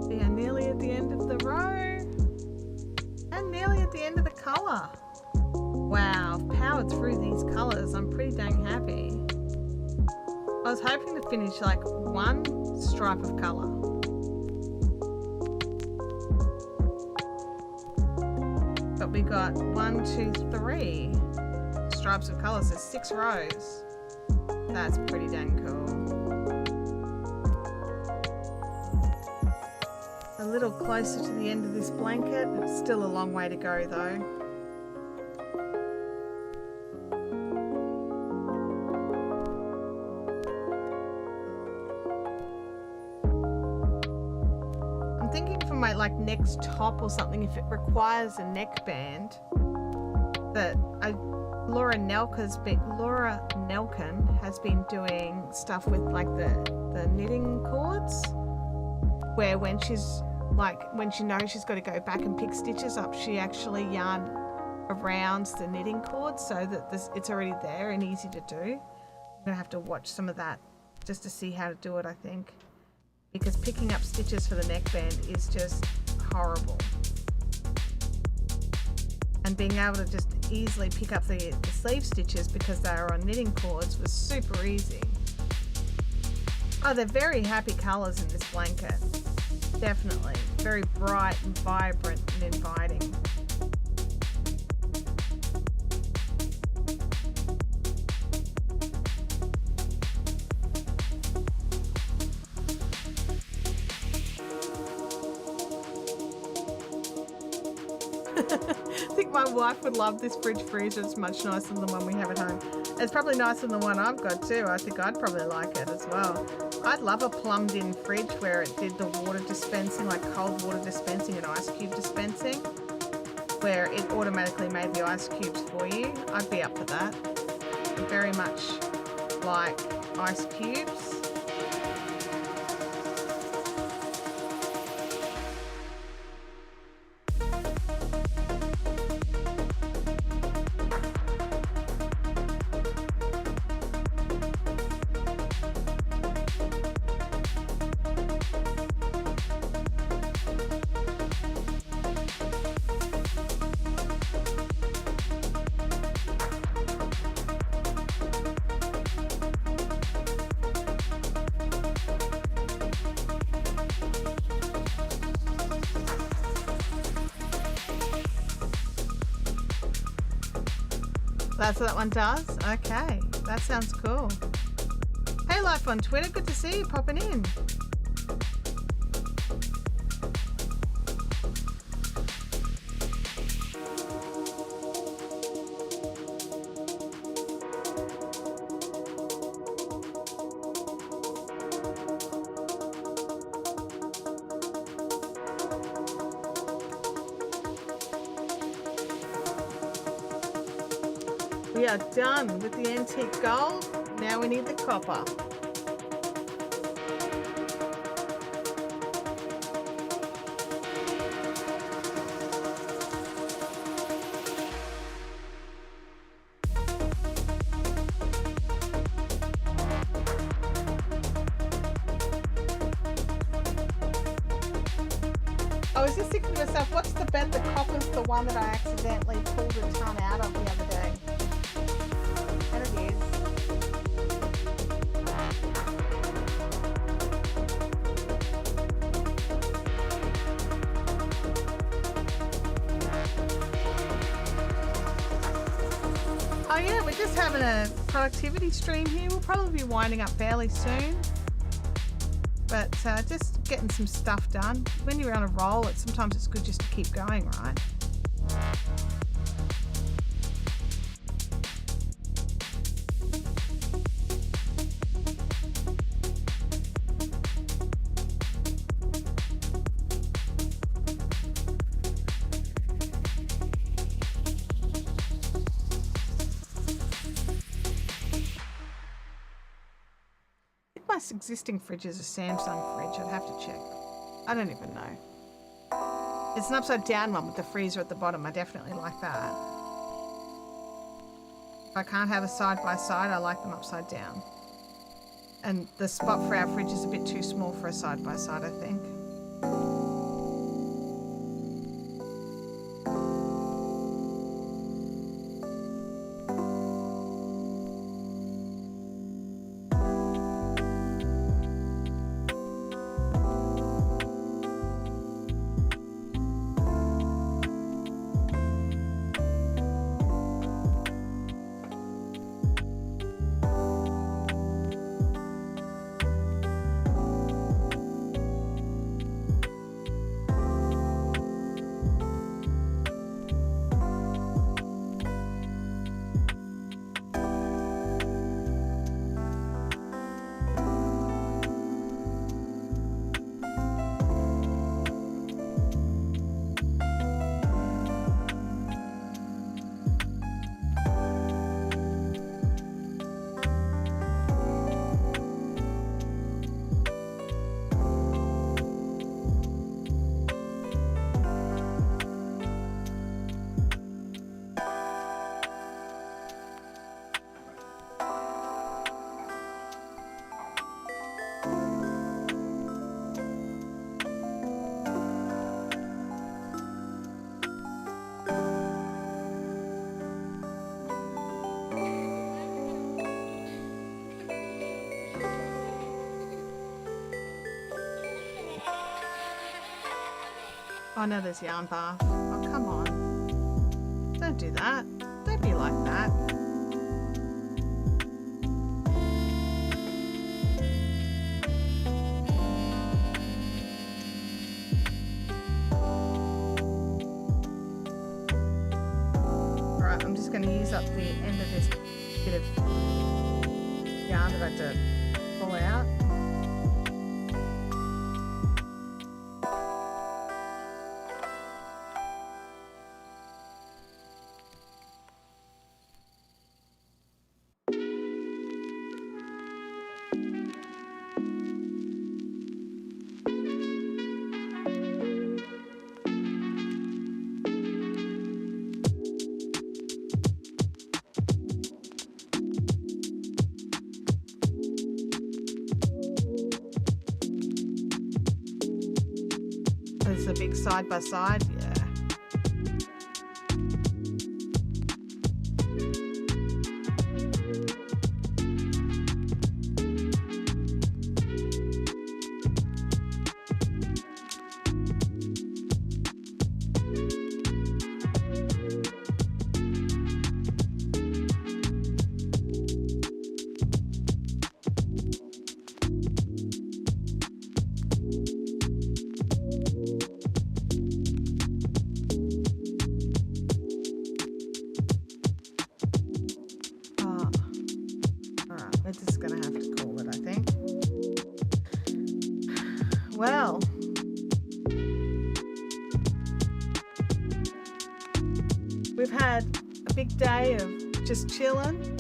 We are nearly at the end of the row. And nearly at the end of the colour. Wow, I've powered through these colours. I'm pretty dang happy. I was hoping to finish like one stripe of colour. But we got 1, 2, 3 stripes of colour, so 6 rows. That's pretty dang cool. A little closer to the end of this blanket. Still a long way to go though. I'm thinking for my like next top or something, if it requires a neckband, that Laura Nelken has been doing stuff with like the knitting cords, where when she knows she's got to go back and pick stitches up, she actually yarn around the knitting cord so that it's already there and easy to do. I'm gonna have to watch some of that just to see how to do it, I think, because picking up stitches for the neckband is just horrible. And being able to just easily pick up the sleeve stitches because they are on knitting cords was super easy. Oh, they're very happy colours in this blanket. Definitely. Very bright and vibrant and inviting. I think my wife would love this fridge freezer. It's much nicer than the one we have at home. It's probably nicer than the one I've got too. I think I'd probably like it as well. I'd love a plumbed in fridge where it did the water dispensing, like cold water dispensing and ice cube dispensing, where it automatically made the ice cubes for you. I'd be up for that. Very much like ice cubes. That's what that one does? Okay, that sounds cool. Hey, Life on Twitter, good to see you popping in. We are done with the antique gold. Now we need the copper. I was just thinking to myself, what's the bet that copper's the one that I accidentally pulled a ton out of the other day? And it is. just having a productivity stream here. We'll probably be winding up fairly soon. But just getting some stuff done. When you're on a roll, sometimes it's good just to keep going, right? Existing fridge is a Samsung fridge. I'd have to check. I don't even know. It's an upside down one with the freezer at the bottom. I definitely like that. If I can't have a side by side, I like them upside down. And the spot for our fridge is a bit too small for a side by side, I think. Oh no, there's yarn bath. Oh, come on. Don't do that. Don't be like that. Alright, I'm just going to use up the end of this bit of yarn that I have to pull out. There's a big side by side, yeah. Well, we've had a big day of just chilling,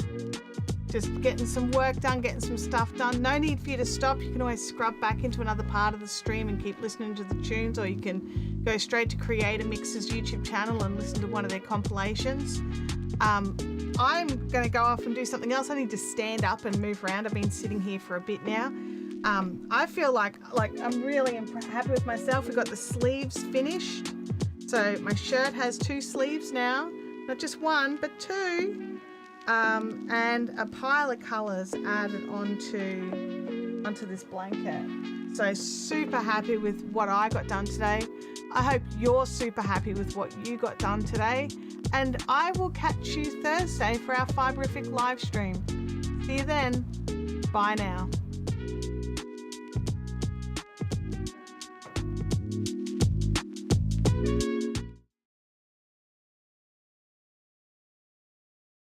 just getting some work done, getting some stuff done. No need for you to stop. You can always scrub back into another part of the stream and keep listening to the tunes, or you can go straight to Creator Mix's YouTube channel and listen to one of their compilations. I'm going to go off and do something else. I need to stand up and move around. I've been sitting here for a bit now. I feel like I'm really happy with myself. We've got the sleeves finished. So my shirt has 2 sleeves now, not just one, but 2. And a pile of colours added onto this blanket. So super happy with what I got done today. I hope you're super happy with what you got done today. And I will catch you Thursday for our Fiberific live stream. See you then. Bye now.